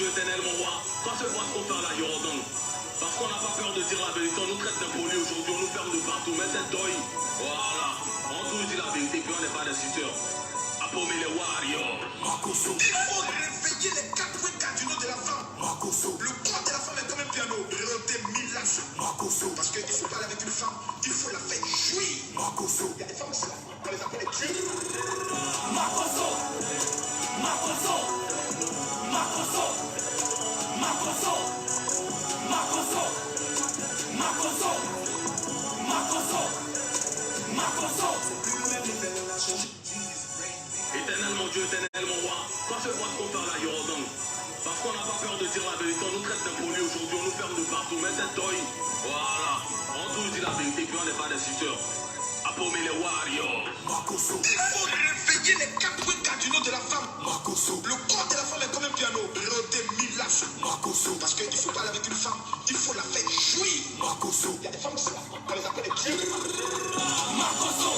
Dieu éternel, mon roi, toi seul vois ce qu'on fait à la Yorodon. Parce qu'on n'a pas peur de dire la vérité, on nous traite d'impolis aujourd'hui, on nous ferme de partout, mais c'est deuil. Voilà, on nous dit la vérité, puis on n'est pas des suceurs. Apomé les warriors. Makoso. Il faut réveiller les 4 cardinaux de la femme. Makoso. Le corps de la femme est comme un piano. Roté milas. Makoso. Parce qu'il faut parler avec une femme, il faut la faire jouir. Makoso. Il y a des femmes qui on les appelle les dieux. Makoso. Makoso. Makoso. Makoso. Makoso. Makoso. Makoso. Makoso. C'est plus le même level, on a changé. Éternel mon Dieu, éternel mon roi, toi seul vois ce qu'on fait à la Yorodon. Parce qu'on n'a pas peur de dire la vérité, on nous traite d'impolis aujourd'hui, on nous ferme de partout, mais c'est deuil. Voilà, on nous dit la vérité, puis on n'est pas des suceurs. Apomé les warriors. Makoso. Il faut réveiller les 4 cardinaux de la femme. Makoso. Le corps de la femme est comme un piano. Roté milas. Makoso. Parce qu'il faut parler avec une femme, il faut la faire jouir. Makoso. Il y a des femmes qui on les appelle les dieux. Makoso.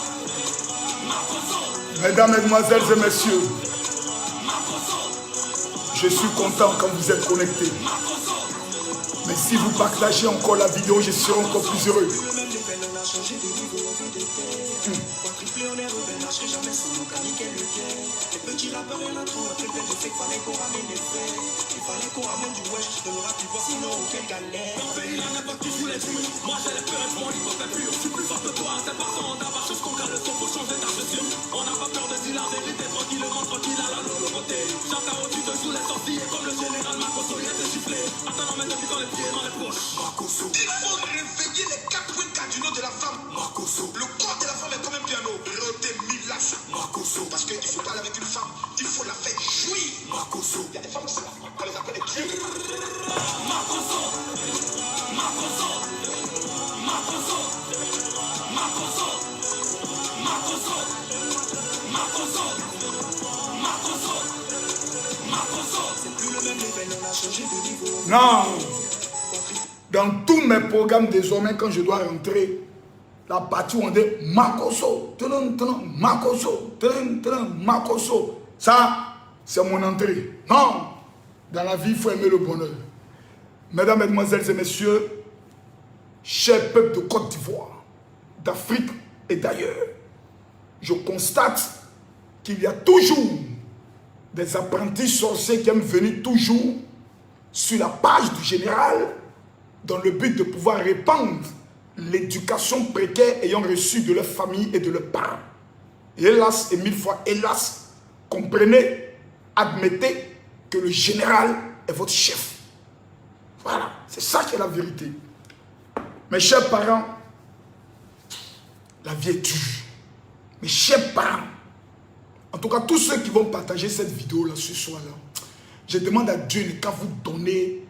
Makoso. Mesdames, Mesdemoiselles et Messieurs, je suis content quand vous êtes connectés. Mais si vous partagez encore la vidéo, je serai encore plus heureux. On n'a pas peur de dire la vérité, tranquillement, tranquille à la nouveauté. J'entends au-dessus de sous les sorties, et comme le général Makoso, il était sifflé. Attends, maintenant, dans les pieds, dans les poches. Makoso. Il faut réveiller les 4 cardinaux de la femme. Makoso. Le corps de la femme est comme un piano. Roté milas. Makoso. Parce qu'il faut parler avec une femme, il faut la faire jouir. Makoso. Il y a des femmes qui on les appelle les dieux. Makoso. Makoso. Makoso. Makoso. Makoso. Makoso. Makoso. Makoso. C'est plus le même level, on a changé de niveau. Non. Dans tous mes programmes désormais, quand je dois rentrer, la partie où on dit Makoso, Makoso, Makoso, ça, c'est mon entrée. Non. Dans la vie, il faut aimer le bonheur. Mesdames, Mesdemoiselles et Messieurs, chers peuples de Côte d'Ivoire, d'Afrique et d'ailleurs, je constate qu'il y a toujours des apprentis sorciers qui aiment venir toujours sur la page du général dans le but de pouvoir répandre l'éducation précaire ayant reçu de leur famille et de leurs parents. Et hélas, et 1000 fois hélas, comprenez, admettez que le général est votre chef. Voilà, c'est ça qui est la vérité. Mes chers parents, la vie est dure. Mes chers parents, en tout cas tous ceux qui vont partager cette vidéo là ce soir-là, je demande à Dieu qu'à vous donner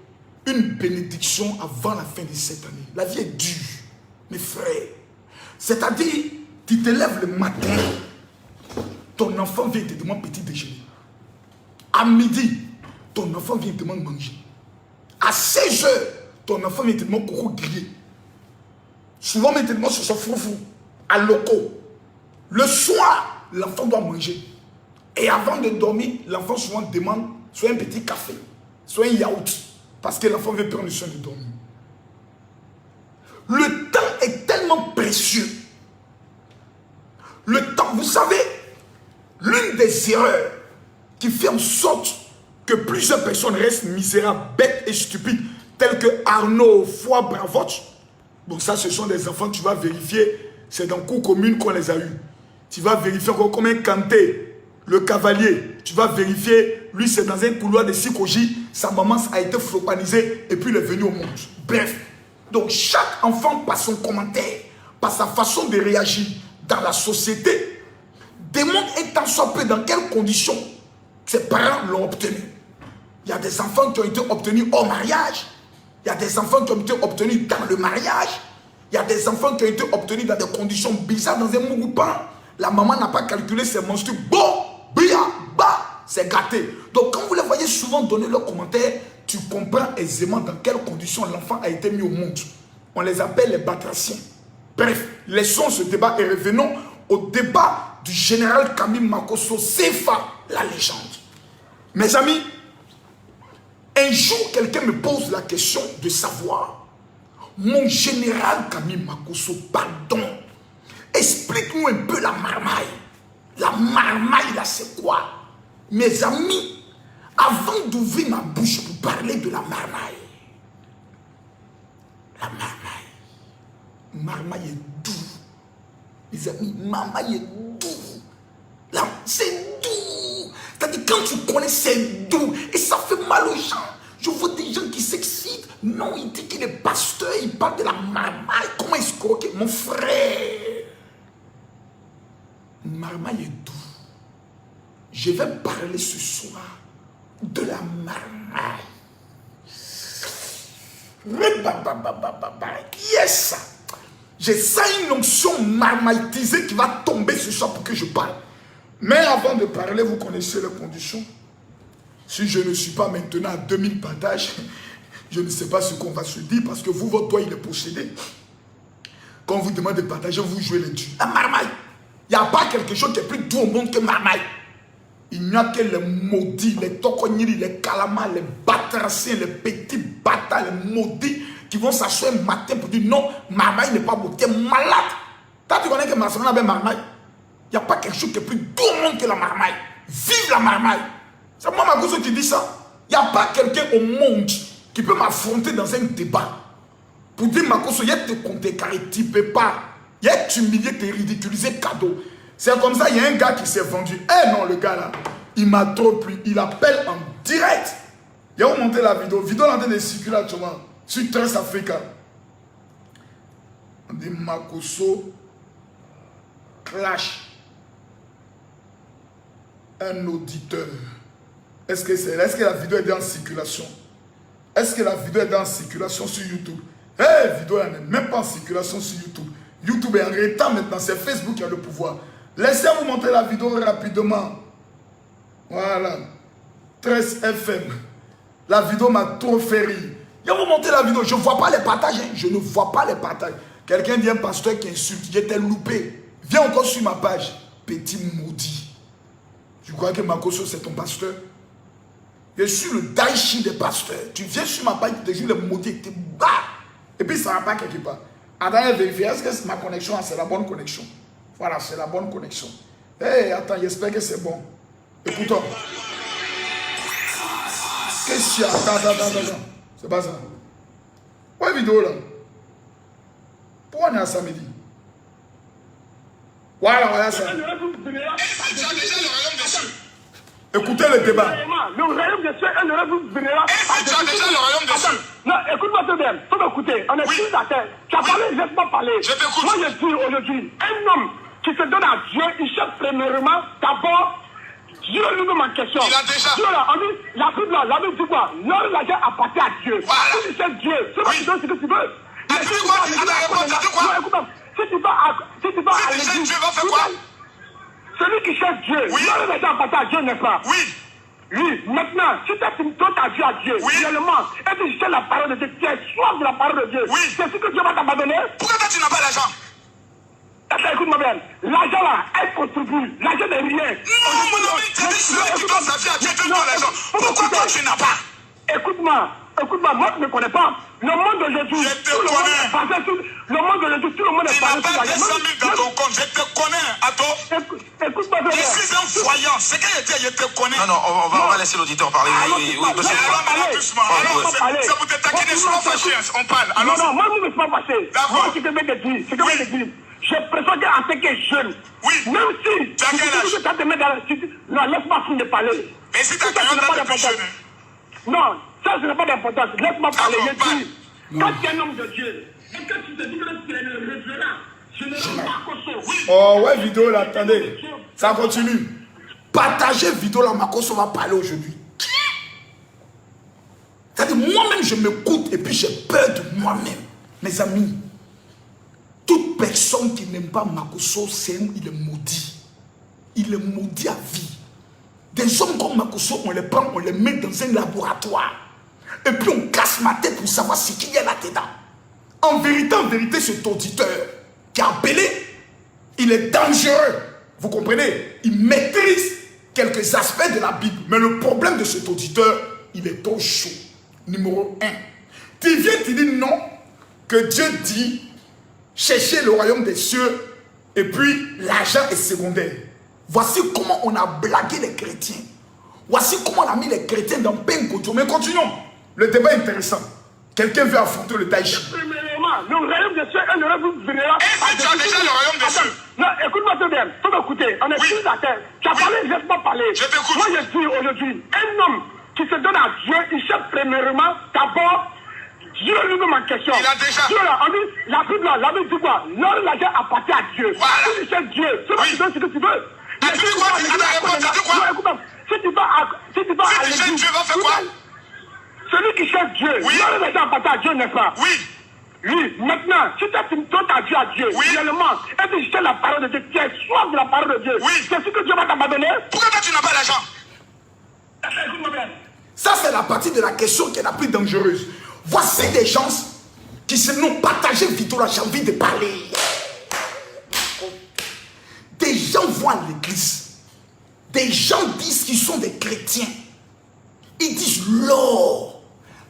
une bénédiction avant la fin de cette année. La vie est dure, mes frères. C'est-à-dire, tu te lèves le matin, ton enfant vient te demander petit déjeuner. À midi, ton enfant vient te demander manger. À 16 heures, ton enfant vient te demander coco grillé. Souvent, il te demande sur son foufou, à loco. Le soir, l'enfant doit manger. Et avant de dormir, l'enfant souvent demande soit un petit café, soit un yaourt. Parce que l'enfant veut prendre le soin de dormir. Le temps est tellement précieux. Le temps, vous savez, l'une des erreurs qui fait en sorte que plusieurs personnes restent misérables, bêtes et stupides, tels que Arnaud, Foy, Bravotte. Bon, ça, ce sont des enfants, tu vas vérifier, c'est dans le cours commune qu'on les a eus. Tu vas vérifier encore comme un Kanté, le cavalier. Tu vas vérifier, lui, c'est dans un couloir de Sikoji, sa maman a été flopanisée et puis il est venu au monde. Bref, donc chaque enfant, par son commentaire, par sa façon de réagir dans la société, démontre étant soit peu dans quelles conditions ses parents l'ont obtenu. Il y a des enfants qui ont été obtenus hors mariage. Il y a des enfants qui ont été obtenus dans le mariage. Il y a des enfants qui ont été obtenus dans des conditions bizarres dans un mougoupan. La maman n'a pas calculé ses menstrues. Bon, bia, bas, c'est gâté. Donc quand vous les voyez souvent donner leurs commentaires, tu comprends aisément dans quelles conditions l'enfant a été mis au monde. On les appelle les batraciens. Bref, laissons ce débat et revenons au débat du général Camille Makoso, CFA, la légende. Mes amis, Un jour, quelqu'un me pose la question de savoir, mon général Camille Makosso, pardon, explique-nous un peu la marmaille. La marmaille, là, c'est quoi? Mes amis, avant d'ouvrir ma bouche pour parler de la marmaille, la marmaille est doux. Mes amis, marmaille est doux. Là, c'est doux. C'est-à-dire, quand tu connais, c'est doux. Et ça fait mal aux gens. Je vois des gens qui s'excitent. Non, il dit qu'il est pasteur, il parle de la marmaille. Comment escroquer? Mon frère. Marmaille est doux. Je vais parler ce soir de la marmaille. Yes! J'ai ça une onction marmaillisée qui va tomber ce soir pour que je parle. Mais avant de parler, vous connaissez les conditions. Si je ne suis pas maintenant à 2000 partages, je ne sais pas ce qu'on va se dire parce que vous, votre doigt, il est possédé. Quand on vous demande de partager, vous jouez les dieux. La marmaille. Il n'y a pas quelque chose qui est plus doux au monde que marmaille. Il n'y a que les maudits, les tokoniri, les calamars, les batraciens, les petits bâtards, les maudits qui vont s'asseoir un matin pour dire non, marmaille n'est pas beau, tu es malade. Toi, tu connais que ma soeur avait marmaille. Il n'y a pas quelque chose qui est plus doux au monde que la marmaille. Vive la marmaille. C'est moi, Makosso, qui dit ça. Il n'y a pas quelqu'un au monde qui peut m'affronter dans un débat pour dire Makosso, il y a te compter car tu ne peux pas. Il y a t'humilier, te ridiculiser, cadeau. C'est comme ça, il y a un gars qui s'est vendu. Eh non, le gars là, il m'a trop plu. Il appelle en direct. Il a monté la vidéo. Vidéo en train de circuler actuellement sur Trace Africa. On dit Makosso clash un auditeur. Est-ce que la vidéo est en circulation? Est-ce que la vidéo est en circulation sur YouTube? Eh, la vidéo n'est même pas en circulation sur YouTube. YouTube est en retard maintenant, c'est Facebook qui a le pouvoir. Laissez-vous montrer la vidéo rapidement. Voilà. 13 FM. La vidéo m'a trop fait rire. Je vais vous montrer la vidéo. Je ne vois pas les partages. Hein. Je ne vois pas les partages. Quelqu'un dit un pasteur qui insulte. J'étais loupé. Viens encore sur ma page. Petit maudit. Tu crois que Makosso c'est ton pasteur? Je suis le Daichi des pasteurs. Tu viens sur ma page, tu te dis le maudit, tu te bats. Et puis ça ne va pas quelque part. Attends, vérifier. Est-ce que ma connexion, c'est la bonne connexion? Voilà, c'est la bonne connexion. Hé, attends, j'espère que c'est bon. Écoutons. Qu'est-ce qu'il y a? Attends. C'est pas ça. Où est la vidéo là? Pourquoi on est à samedi? Voilà ça. Écoutez le débat. Le royaume de Dieu, elle ne vous bénira. Tu as déjà le royaume de Dieu. Non, écoute-moi tout bien. Faut m'écouter. On est tous à terre. Tu as parlé, laisse-moi parler. Je t'écoute. Moi, je dis aujourd'hui, un homme qui se donne à Dieu, il cherche premièrement, d'abord, Dieu lui-même en question. Il a déjà. Dieu là, on dit, la Bible dit quoi? L'or, l'argent appartient à Dieu. Voilà. Si tu cherches Dieu, c'est pas ce que tu veux. Et puis quoi? Non, écoute-moi. Si tu vas à l'église, Dieu va faire quoi? celui qui cherche Dieu, Oui. l'or, l'argent appartient à Dieu, n'est-ce pas? Oui. Oui, maintenant, si tu donnes ta vie à Dieu, Oui. réellement, et tu cherches la parole de Dieu, tu es soif de la parole de Dieu, Oui. c'est ce que Dieu va t'abandonner. Pourquoi toi tu n'as pas l'argent? Attends, écoute-moi bien, l'argent là, elle contribue, l'argent n'est rien. Non, mon ami, tu dis celui qui donne sa vie à Dieu, tu donnes l'argent. Pourquoi toi tu n'as pas? Écoute-moi, moi je ne connais pas. Le monde d'aujourd'hui, Je te tout le monde connais. est basé sur... Le monde d'aujourd'hui, tout le monde est Tu n'as basé sur pas la 200 000 dans ton compte, je te connais, Ato. Écoute-moi bien. Je suis un voyant, c'est qu'il était, je te connais. Non, on va laisser l'auditeur parler. Oui, parce que- Alors, doucement, alors, c'est pour te taquiner, c'est pas fâché, on parle. Non, Alors, non, moi je ne me suis pas fâché. D'accord. Moi, ce que je vais te dire, je préfère qu'en tant que jeune, Oui. même si Tu as quel âge? tu te mets dans la... Non, laisse-moi finir de parler. mais si t'as Ça, ce n'est pas 40 ans depuis d'importance. jeune, Non, ça, ce n'est pas d'importance. Laisse-moi parler. D'accord, Je dis, quand tu es un homme de Dieu, et que tu te dis que tu es le révérend, je ne sais pas Makosso. Oh ouais, vidéo là, attendez. Ça continue. Partagez vidéo là, Makosso va parler aujourd'hui. C'est-à-dire, moi-même, je m'écoute et puis j'ai peur de moi-même. Mes amis, toute personne qui n'aime pas Makosso, il est maudit. Il est maudit à vie. Des hommes comme Makosso, on les prend, on les met dans un laboratoire. Et puis on casse ma tête pour savoir ce qu'il y a là-dedans. En vérité, cet auditeur qui a appelé, il est dangereux. Vous comprenez? Il maîtrise quelques aspects de la Bible. Mais le problème de cet auditeur, il est trop chaud. numéro 1. Tu viens, tu dis non, que Dieu dit, cherchez le royaume des cieux, et puis l'argent est secondaire. Voici comment on a blagué les chrétiens. Voici comment on a mis les chrétiens dans peine couture. Mais continuons. Le débat est intéressant. Quelqu'un veut affronter le Taïchi. Premièrement, le royaume des cieux est le royaume général. Et tu as déjà le royaume des cieux. Non, écoute-moi tout bien. Faut m'écouter. On est Oui. sur la terre. Tu as parlé, laisse-moi parler. Je t'écoute. Moi, je dis aujourd'hui, un homme qui se donne à Dieu, il cherche premièrement, d'abord, Dieu lui-même en question. Il a déjà. Dieu, là, on dit, la Bible dit quoi? L'or, l'argent appartient à Dieu. Voilà. Si tu cherches Dieu, c'est Oui. tu donnes ce que tu veux. Mais tu dis quoi? Tu as la réponse, tu dis quoi? Non, écoute-moi. Si tu vas à Si tu cherches Dieu, va faire quoi? Celui qui cherche Dieu, Oui. l'or, l'argent appartient à Dieu, n'est-ce pas? Oui. Oui, maintenant, si tu donnes ta vie à Dieu, Oui. réellement, et tu cherches la parole de Dieu, tu es soif de la parole de Dieu, Oui. c'est ce que Dieu va t'abandonner. Pourquoi toi tu n'as pas d'argent? Écoute-moi bien. Ça, c'est la partie de la question qui est la plus dangereuse. Voici des gens qui se n'ont partagé vite là, j'ai envie de parler. Des gens vont à l'église. Des gens disent qu'ils sont des chrétiens. Ils disent l'or,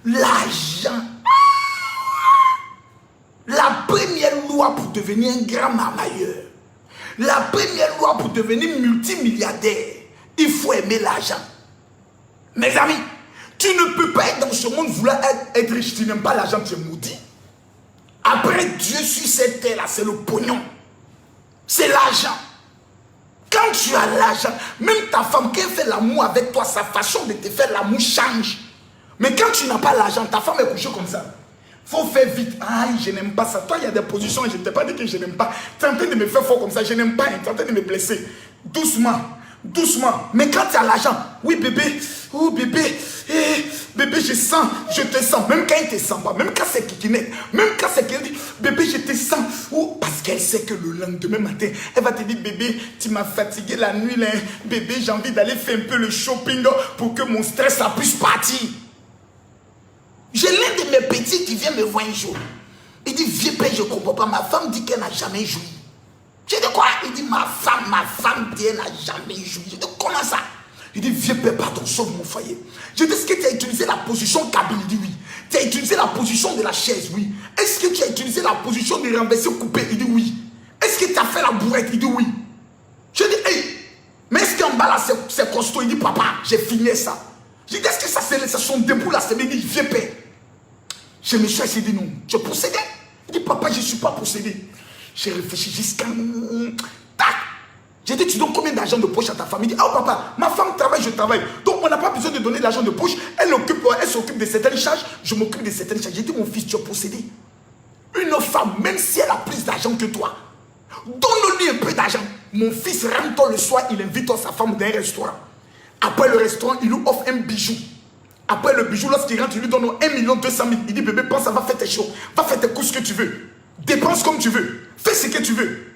l'argent. La première loi pour devenir un grand marmailleur, la première loi pour devenir multimilliardaire, il faut aimer l'argent. Mes amis, tu ne peux pas être dans ce monde vouloir être riche, tu n'aimes pas l'argent, tu es maudit. Après Dieu sur cette terre là, c'est le pognon. C'est l'argent. Quand tu as l'argent, même ta femme, quand elle fait l'amour avec toi, sa façon de te faire l'amour change. Mais quand tu n'as pas l'argent, ta femme est couchée comme ça. Faut faire vite. Aïe, je n'aime pas ça. Toi, il y a des positions, je ne t'ai pas dit que je n'aime pas. Tu es en train de me faire fort comme ça, je n'aime pas. Tu es en train de me blesser. Doucement, doucement. Mais quand tu as l'argent, oui bébé, oh bébé, bébé, je sens, je te sens. Même quand il ne te sent pas, même quand c'est kikinette, même quand c'est qu'elle dit, bébé, je te sens. Oh, parce qu'elle sait que le lendemain matin, elle va te dire, bébé, tu m'as fatigué la nuit, là. Bébé, j'ai envie d'aller faire un peu le shopping pour que mon stress ça puisse partir. J'ai l'un de mes petits qui vient me voir un jour. Il dit, vieux père, je ne comprends pas. Ma femme dit qu'elle n'a jamais joui. J'ai dit quoi? Il dit, ma femme dit qu'elle n'a jamais joui. J'ai dit, comment ça? Il dit, vieux père, pardon, sauve mon foyer. J'ai dit, est-ce que tu as utilisé la position cabine? Il dit oui. Tu as utilisé la position de la chaise? Oui. Est-ce que tu as utilisé la position de renverser couper? Il dit oui. Est-ce que tu as fait la bourrette? Il dit oui. J'ai dit, hey, mais est-ce qu'en bas là, c'est costaud? Il dit, papa, j'ai fini ça. J'ai dit, est-ce que ça c'est son debout là? C'est dit, vieux père. Je me suis assis, dit non, tu es possédé? Il dit, papa, je ne suis pas possédé. J'ai réfléchi jusqu'à... Tac. J'ai dit, tu donnes combien d'argent de poche à ta famille? Il dit, oh papa, ma femme travaille, je travaille. Donc on n'a pas besoin de donner de l'argent de poche. Elle s'occupe de certaines charges, je m'occupe de certaines charges. J'ai dit, mon fils, tu es possédé. Une femme, même si elle a plus d'argent que toi, donne-lui un peu d'argent. Mon fils rentre le soir, il invite sa femme dans un restaurant. Après le restaurant, il lui offre un bijou. Après le bijou, lorsqu'il rentre, il lui donne 1 200 000. Il dit, bébé, pense, ça va faire tes choses. Va faire tes courses que tu veux. Dépense comme tu veux. Fais ce que tu veux.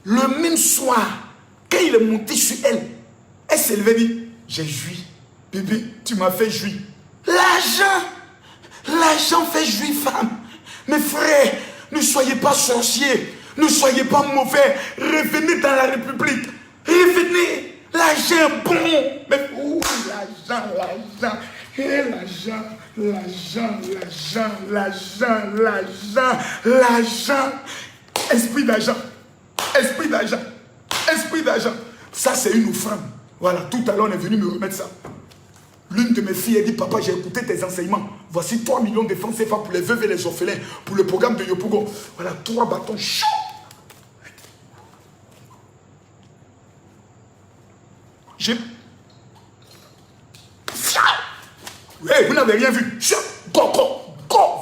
Le même soir, quand il est monté sur elle, elle s'est levée et dit, j'ai joui. Bébé, tu m'as fait jouir. L'argent fait jouir, femme. Mes frères, ne soyez pas sorciers. Ne soyez pas mauvais. Revenez dans la République. Revenez. L'argent est bon. Mais où l'argent. Et l'argent. Esprit d'argent. Ça, c'est une offrande. Voilà, tout à l'heure, on est venu me remettre ça. L'une de mes filles a dit, papa, j'ai écouté tes enseignements. Voici 3 millions de francs CFA pour les veuves et les orphelins, pour le programme de Yopougon. Voilà, 3 bâtons chauds. Hey, vous n'avez rien vu.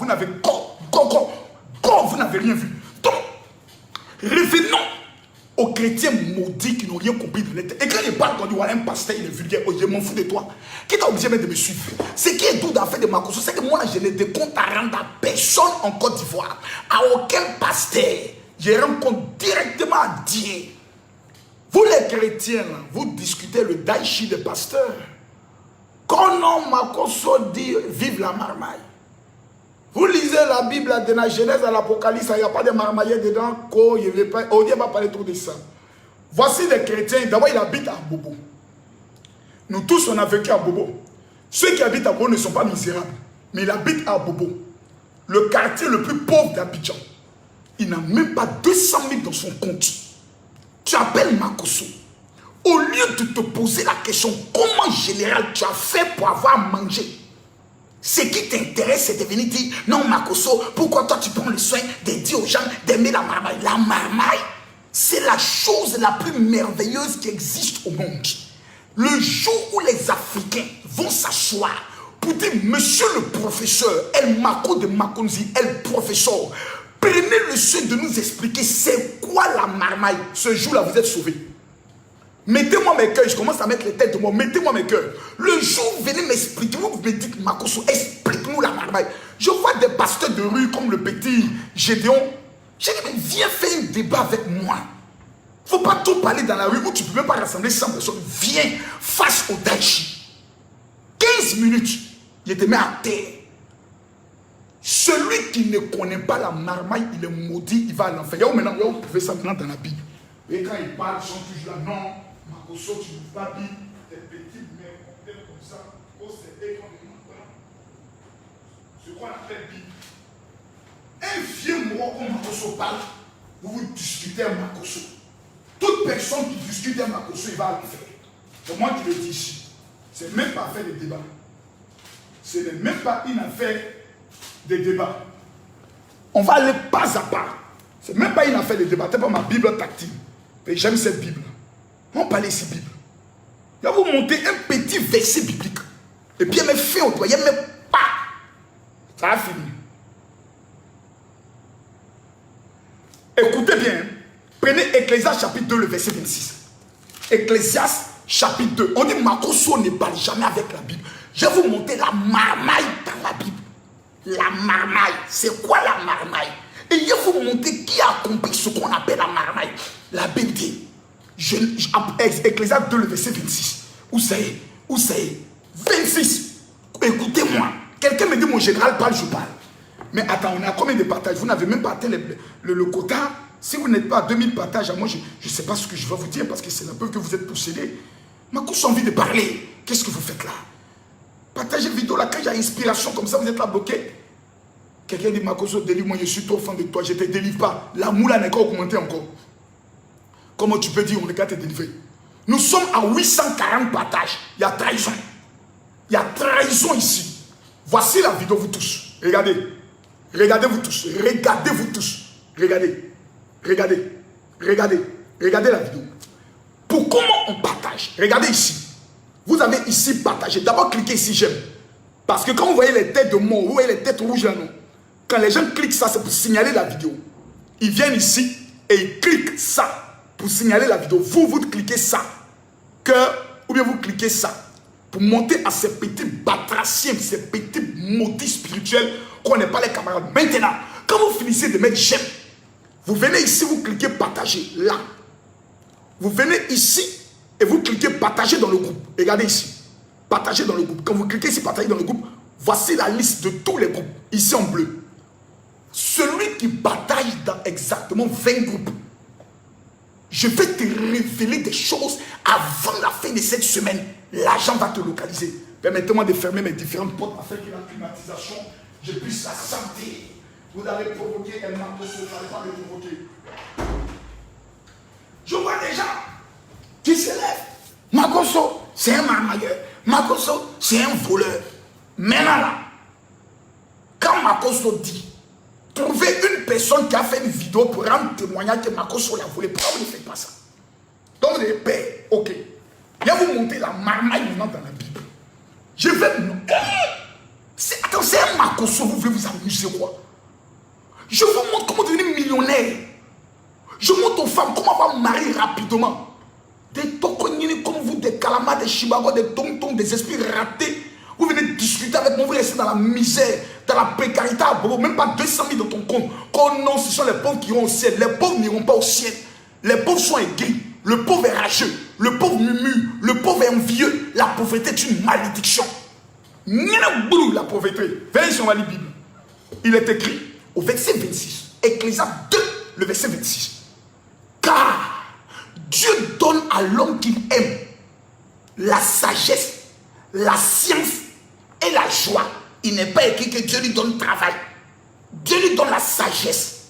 Vous n'avez rien vu. Donc, revenons aux chrétiens maudits qui n'ont rien compris de l'être. Et quand je parle, quand un pasteur, il est vulgaire, oh, je m'en fous de toi. Qui t'a obligé de me suivre? Ce qui est doux d'affaire de Makosso, c'est que moi, je n'ai de compte à rendre à personne en Côte d'Ivoire. À aucun pasteur. Je rends compte directement à Dieu. Vous les chrétiens, vous discutez le daichi des pasteurs. Quand on Makosso dit vive la marmaille. Vous lisez la Bible de la Genèse à l'Apocalypse, il n'y a pas de marmaillé dedans. On ne va pas parler trop de ça. Voici des chrétiens, d'abord ils habitent à Bobo. Nous tous on a vécu à Bobo. Ceux qui habitent à Bobo ne sont pas misérables. mais il habite à Bobo, le quartier le plus pauvre d'Abidjan. Il n'a même pas 200 000 dans son compte. Tu appelles Makosso. Au lieu de te poser la question, comment général tu as fait pour avoir mangé? Ce qui t'intéresse, c'est de venir dire, non Makosso, pourquoi toi tu prends le soin de dire aux gens d'aimer la marmaille? La marmaille, c'est la chose la plus merveilleuse qui existe au monde. Le jour où les Africains vont s'asseoir pour dire, monsieur le professeur, El Mako de Makonzi, El professeur, prenez le soin de nous expliquer c'est quoi la marmaille. Ce jour-là, vous êtes sauvés. Mettez-moi mes cœurs, je commence à mettre les têtes de moi, mettez-moi mes cœurs. Le jour où vous venez m'expliquer, vous me dites, Makosso, explique-nous la marmaille. Je vois des pasteurs de rue comme le petit Gédéon. J'ai dit, mais viens faire un débat avec moi. Il ne faut pas tout parler dans la rue où tu ne peux même pas rassembler 100 personnes. Viens face au Daichi. 15 minutes, il te met à terre. Celui qui ne connaît pas la marmaille, il est maudit, il va à l'enfer. Maintenant, vous pouvez ça maintenant dans la Bible. Et quand ils parlent, ils sont toujours là. Non, Makosso, tu ne pas Bible. Tes petits mères comme ça. Oh, c'est énormément. Ce qu'on appelle Bible. Un vieux mot comme Makosso parle, vous discutez à Makosso. Toute personne qui discute à Makosso, il va à l'enfer. C'est moi qui le dis ici. C'est même pas affaire de débat. Ce n'est même pas une affaire de débat. On va aller pas à pas. C'est même pas une affaire de débat. C'est pas ma Bible tactile. Et j'aime cette Bible. On parle ici Bible. Je vais vous montrer un petit verset biblique. Et puis il me fait au doigt. Il me pas. Ça a fini. Écoutez bien. Prenez Ecclésiaste chapitre 2, le verset 26. Ecclésiaste chapitre 2. On dit Makosso ne parle jamais avec la Bible. Je vais vous montrer la marmaille dans la Bible. La marmaille. C'est quoi la marmaille? Et je vais vous montrer qui a compris ce qu'on appelle la marmaille. La Bible dit, Ecclésiaste 2, le verset 26. Où c'est? Où c'est? 26. Écoutez-moi. Quelqu'un me dit, mon général parle, je parle. Mais attends, on a combien de partages? Vous n'avez même pas atteint le quota. Si vous n'êtes pas à 2000 partages, à moi, je ne sais pas ce que je vais vous dire parce que c'est la preuve que vous êtes possédés. Makosso a envie de parler. Qu'est-ce que vous faites là? Partagez la vidéo là, quand il y a inspiration comme ça, vous êtes là bloqué. Quelqu'un dit, Makosso, délivre-moi, je suis trop fan de toi, je ne te délivre pas. La moula n'est pas augmentée encore. Comment tu peux dire, on ne peut pas te délivrer? Nous sommes à 840 partages. Il y a trahison. Il y a trahison ici. Voici la vidéo, vous tous. Regardez. Regardez-vous tous. Regardez-vous tous. Regardez. Regardez. Regardez. Regardez la vidéo. Pour comment on partage? Regardez ici. Vous avez ici partagé. D'abord, cliquez ici, j'aime. Parce que quand vous voyez les têtes de mort, vous voyez les têtes rouges là, non? Quand les gens cliquent ça, c'est pour signaler la vidéo. Ils viennent ici et ils cliquent ça pour signaler la vidéo. Vous cliquez ça. Cœur, ou bien vous cliquez ça pour monter à ces petits batraciens, ces petits maudits spirituels qu'on n'est pas les camarades. Maintenant, quand vous finissez de mettre j'aime, vous venez ici, vous cliquez partager. Là. Vous venez ici et vous cliquez partager dans le groupe. Regardez ici. Partager dans le groupe. Quand vous cliquez ici partager dans le groupe, voici la liste de tous les groupes. Ici en bleu. Celui qui partage dans exactement 20 groupes, je vais te révéler des choses avant la fin de cette semaine. L'argent va te localiser. Permettez-moi de fermer mes différentes portes afin que la climatisation, je puisse la sentir. Vous allez provoquer un Makosso, vous n'allez pas le provoquer. Je vois des gens qui se lèvent. Makosso, c'est un marmailleur. Makosso, c'est un voleur. Maintenant là, quand Makosso dit, trouvez une personne qui a fait une vidéo pour rendre témoignage que Makosso l'a volé, pourquoi vous ne faites pas ça? Donc les pères, ok. Je vais vous montrer la marmaille maintenant dans la Bible. Je vais... Attends, c'est un Makosso, vous voulez vous amuser quoi? Je vous montre comment devenir millionnaire. Je montre aux femmes comment avoir marié rapidement. Des tokonini comme vous, des calamas, des chibago, des tontons, des esprits ratés. Vous venez discuter avec moi, vous restez dans la misère, dans la précarité, même pas 200 000 dans ton compte. Oh non, ce sont les pauvres qui iront au ciel. Les pauvres n'iront pas au ciel. Les pauvres sont aigris. Le pauvre est rageux. Le pauvre murmure. Le pauvre est envieux. La pauvreté est une malédiction. La pauvreté. Venez sur la Bible. Il est écrit au verset 26. Ecclésiaste 2, le verset 26. Car Dieu donne à l'homme qu'il aime la sagesse, la science et la joie. il n'est pas écrit que Dieu lui donne le travail. Dieu lui donne la sagesse,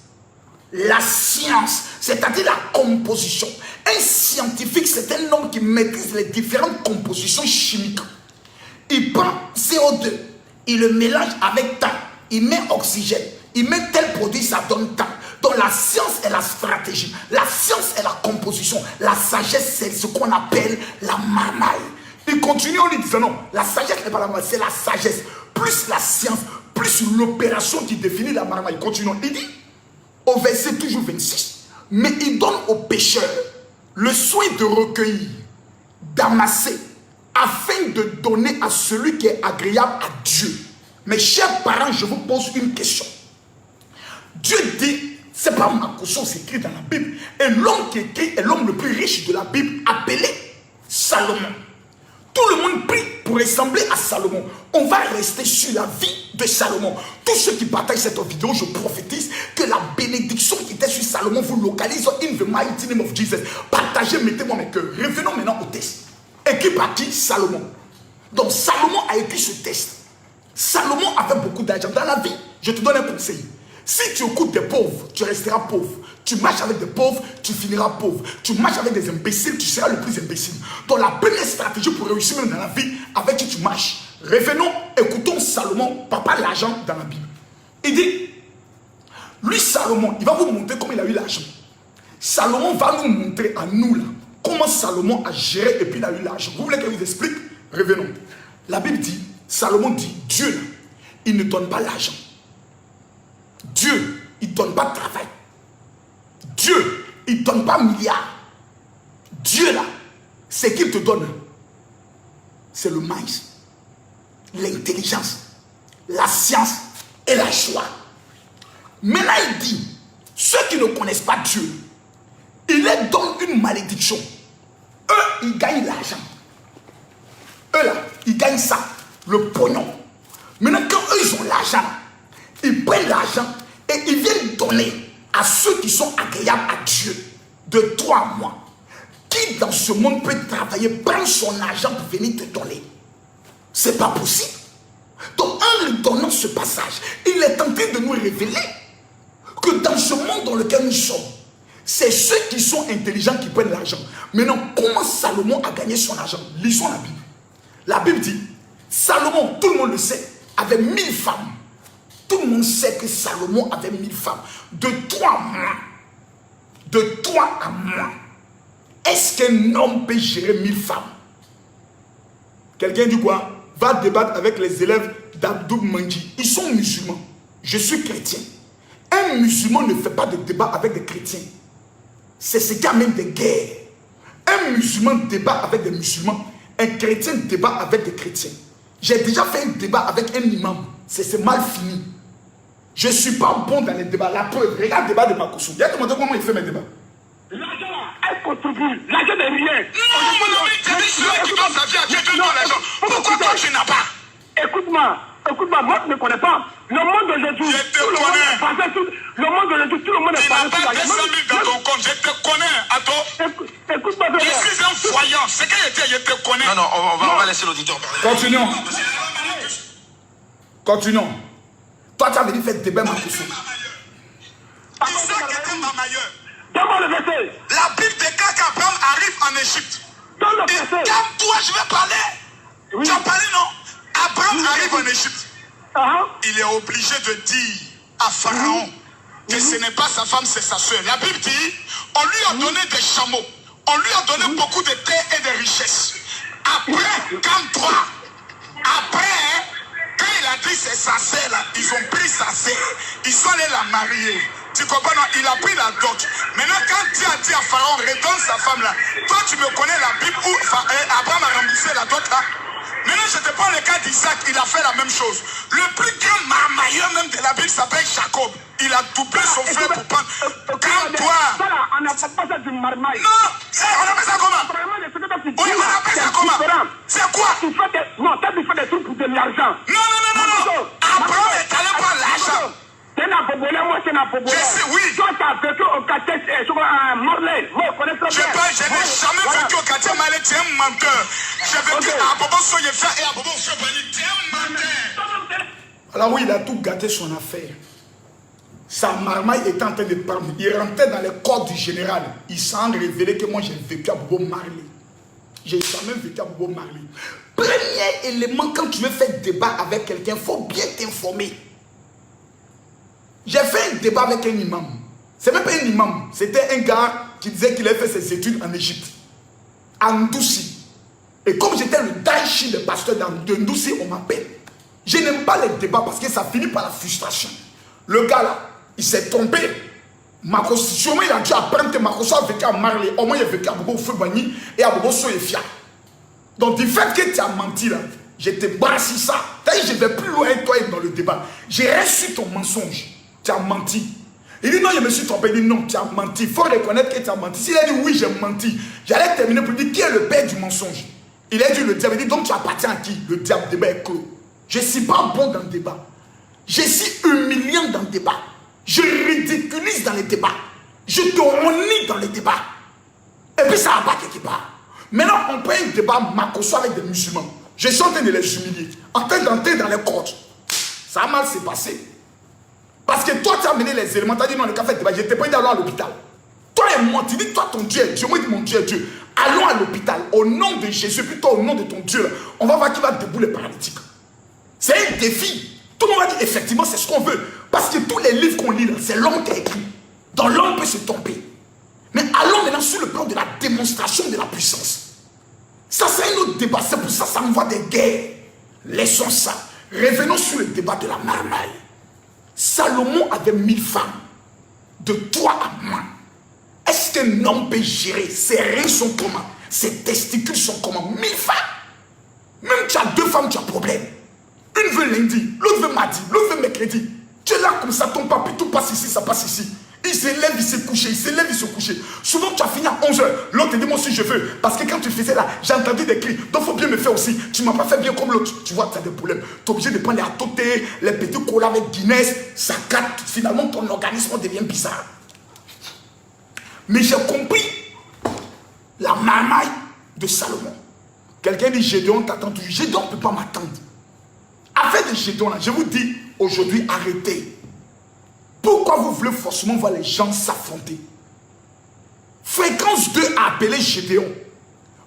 la science, c'est-à-dire la composition. Un scientifique, c'est un homme qui maîtrise les différentes compositions chimiques. Il prend CO2, il le mélange avec temps, il met oxygène, il met tel produit, ça donne temps. Donc la science est la stratégie, la science est la composition, la sagesse c'est ce qu'on appelle la marmaille. Il continue en lui disant non, la sagesse n'est pas la marmaille, c'est la sagesse, plus la science, plus l'opération qui définit la marmaille. Continuons, il dit au verset toujours 26, mais il donne aux pécheurs le soin de recueillir, d'amasser, afin de donner à celui qui est agréable à Dieu. Mes chers parents, je vous pose une question. Dieu dit, c'est pas Makosso, c'est écrit dans la Bible. Et l'homme qui écrit est l'homme le plus riche de la Bible, appelé Salomon. Tout le monde prie pour ressembler à Salomon. On va rester sur la vie de Salomon. Tous ceux qui partagent cette vidéo, je prophétise que la bénédiction qui était sur Salomon vous localise in the mighty name of Jesus. Partagez, mettez-moi mes cœurs. Revenons maintenant au texte. Écrit par qui? Salomon. Donc Salomon a écrit ce texte. Salomon avait beaucoup d'argent. Dans la vie, je te donne un conseil. Si tu écoutes des pauvres, tu resteras pauvre. Tu marches avec des pauvres, tu finiras pauvre. Tu marches avec des imbéciles, tu seras le plus imbécile. Donc la première stratégie pour réussir même dans la vie, avec qui tu marches. Revenons, écoutons Salomon, papa l'argent dans la Bible. Il dit, lui Salomon, il va vous montrer comment il a eu l'argent. Salomon va nous montrer à nous là, comment Salomon a géré et puis il a eu l'argent. Vous voulez que je vous explique? Revenons. La Bible dit, Salomon dit, Dieu là, il ne donne pas l'argent. Dieu, il ne donne pas de travail. Dieu, il ne donne pas milliards. Dieu là, ce qu'il te donne, c'est le maïs, l'intelligence, la science et la joie. Mais là, il dit, ceux qui ne connaissent pas Dieu, il leur donne une malédiction. Eux, ils gagnent l'argent. Eux là, ils gagnent ça, le pognon. Maintenant, quand eux, ils ont l'argent, ils prennent l'argent et ils viennent donner à ceux qui sont agréables à Dieu, de toi à moi. Qui dans ce monde peut travailler, prendre son argent pour venir te donner? C'est pas possible. Donc en lui donnant ce passage, il est en train de nous révéler que dans ce monde dans lequel nous sommes, c'est ceux qui sont intelligents qui prennent l'argent. Maintenant, comment Salomon a gagné son argent? Lisons la Bible. La Bible dit, Salomon, tout le monde le sait, avait 1000 femmes. Tout le monde sait que Salomon avait 1000 femmes. De toi à moi. De toi à moi. Est-ce qu'un homme peut gérer 1000 femmes? Quelqu'un dit quoi? Va débattre avec les élèves d'Abdou Manji. Ils sont musulmans. Je suis chrétien. Un musulman ne fait pas de débat avec des chrétiens. C'est ce qui amène des guerres. Un musulman débat avec des musulmans. Un chrétien débat avec des chrétiens. J'ai déjà fait un débat avec un imam. C'est mal fini. Je ne suis pas bon dans les débats. La preuve, regarde le débat de Makosso. Viens te montrer comment il fait mes débats. L'argent là, elle contribue. L'argent n'est rien. Non, mon ami, tu dis celui qui donne sa vie à Dieu, Dieu donne l'argent. Pourquoi toi tu n'as pas? Écoute-moi, moi je ne connais pas. Le monde d'aujourd'hui, Je te connais. Le monde d'aujourd'hui, tout le monde est Tu n'as basé sur pas 200 000 dans ton compte, je te connais, Ato. Écoute-moi, Je suis un voyant, c'est qu'il était, je te connais. Non, on va laisser l'auditeur parler. Continuons. Continuons. Toi, tu as venu faire débat Makosso. Isaac était mamailleur. Donne-moi le verset. La Bible déclare qu'Abraham arrive en Égypte. Donne le Et verset. calme-toi, je vais parler. Oui. Tu as parlé, non? Abraham arrive en Égypte. Ah, Il est obligé de dire à Pharaon que ce n'est pas sa femme, c'est sa soeur. La Bible dit, on lui a donné des chameaux, on lui a donné beaucoup de terres et de richesses. Après, calme-toi. Après, quand il a dit c'est sa sœur, là, ils ont pris sa sœur, ils sont allés la marier. Tu comprends? Non, il a pris la dot. Maintenant, quand Dieu a dit à Pharaon, redonne sa femme là, toi tu me connais la Bible où Abraham a remboursé la dot là. Maintenant, je te prends le cas d'Isaac, il a fait la même chose. Le plus grand marmailleur même de la Bible s'appelle Jacob. Il a doublé son frère pour prendre. Calme-toi. on n'a pas ça du marmaille. Non, on appelle ça comment? Oui, on appelle ça comment? C'est quoi? Non, t'as dû faire des trucs pour de l'argent. Non. Abraham est allé prendre l'argent. C'est un bobolé, moi c'est un bobolé. Je sais, oui. Toi, tu as vécu au quartier Morlaix. Moi, je connais très bien. Je n'ai jamais vécu au quartier Malais, tu es un menteur. J'ai vécu à Bobo Soyefa et à Bobo Chebani, tu es un menteur. Alors oui, il a tout gâté son affaire. Sa marmaille était en train de parler. Il rentrait dans le corps du général. Il s'est révélé que moi j'ai vécu à Bobo Marley. J'ai jamais vécu à Bobo Marley. Premier élément, quand tu veux faire débat avec quelqu'un, il faut bien t'informer. J'ai fait un débat avec un imam. C'est même pas un imam. C'était un gars qui disait qu'il avait fait ses études en Égypte. À Ndouci. Et comme j'étais le Daichi, le pasteur de Ndouci, on m'appelle. Je n'aime pas les débats parce que ça finit par la frustration. Le gars là, il s'est trompé. Sûrement il a dû apprendre que Makoso a vécu à Marley. Au moins il a vécu à Bobo Fubani et à Bobo Soyefia. Donc du fait que tu as menti là, je te brassis ça. Je ne vais plus loin avec toi dans le débat. J'ai reçu ton mensonge. Tu as menti. Il dit non, je me suis trompé. Il dit non, tu as menti. Il faut reconnaître que tu as menti. S'il a dit oui, j'ai menti, j'allais terminer pour dire qui est le père du mensonge. Il a dit le diable. Il dit donc tu appartiens à qui? Le diable. Le débat est clos. Je ne suis pas bon dans le débat. Je suis humiliant dans le débat. Je ridiculise dans les débats. Je te renie dans les débats. Et puis ça va pas quelque part. Maintenant, on prend un débat Makoso avec des musulmans. Je suis en train de les humilier. En train d'entrer dans les côtes. Ça a mal s'est passé. Parce que toi, tu as amené les éléments. Tu as dit non, le café débat. Je t'ai pas dit d'aller à l'hôpital. Toi et moi, tu dis toi, ton Dieu est Dieu. Moi, je dis mon Dieu est Dieu. Allons à l'hôpital. Au nom de Jésus, plutôt au nom de ton Dieu. Là, on va voir qui va debout les paralytiques. C'est un défi. Tout le monde va dire effectivement c'est ce qu'on veut. Parce que tous les livres qu'on lit là, c'est l'homme qui a écrit. Donc l'homme peut se tromper. Mais allons maintenant sur le plan de la démonstration de la puissance. Ça c'est un autre débat. C'est pour ça que ça envoie des guerres. Laissons ça. Revenons sur le débat de la marmaille. Salomon avait 1000 femmes. De toi à moi. Est-ce qu'un homme peut gérer? Ses reins sont comment? Ses testicules sont comment? 1000 femmes. Même tu as 2 femmes, tu as problème. Une veut lundi, l'autre veut mardi, l'autre veut mercredi. Tu es là comme ça, ton papi, tout passe ici, ça passe ici. Il se lève, il se couche, il se lève, il se couche. Souvent, tu as fini à 11h. L'autre te dit, moi aussi, je veux. Parce que quand tu faisais là, j'ai entendu des cris. Donc, il faut bien me faire aussi. Tu ne m'as pas fait bien comme l'autre. Tu vois, tu as des problèmes. Tu es obligé de prendre les atotés, les petits colas avec Guinness. Ça capte. Finalement, ton organisme devient bizarre. Mais j'ai compris la marmaille de Salomon. Quelqu'un dit, Gédéon t'attend toujours. Gédéon ne peut pas m'attendre. Affaire de Gédéon, là, je vous dis, aujourd'hui, arrêtez. Pourquoi vous voulez forcément voir les gens s'affronter? Fréquence 2 a appelé Gédéon.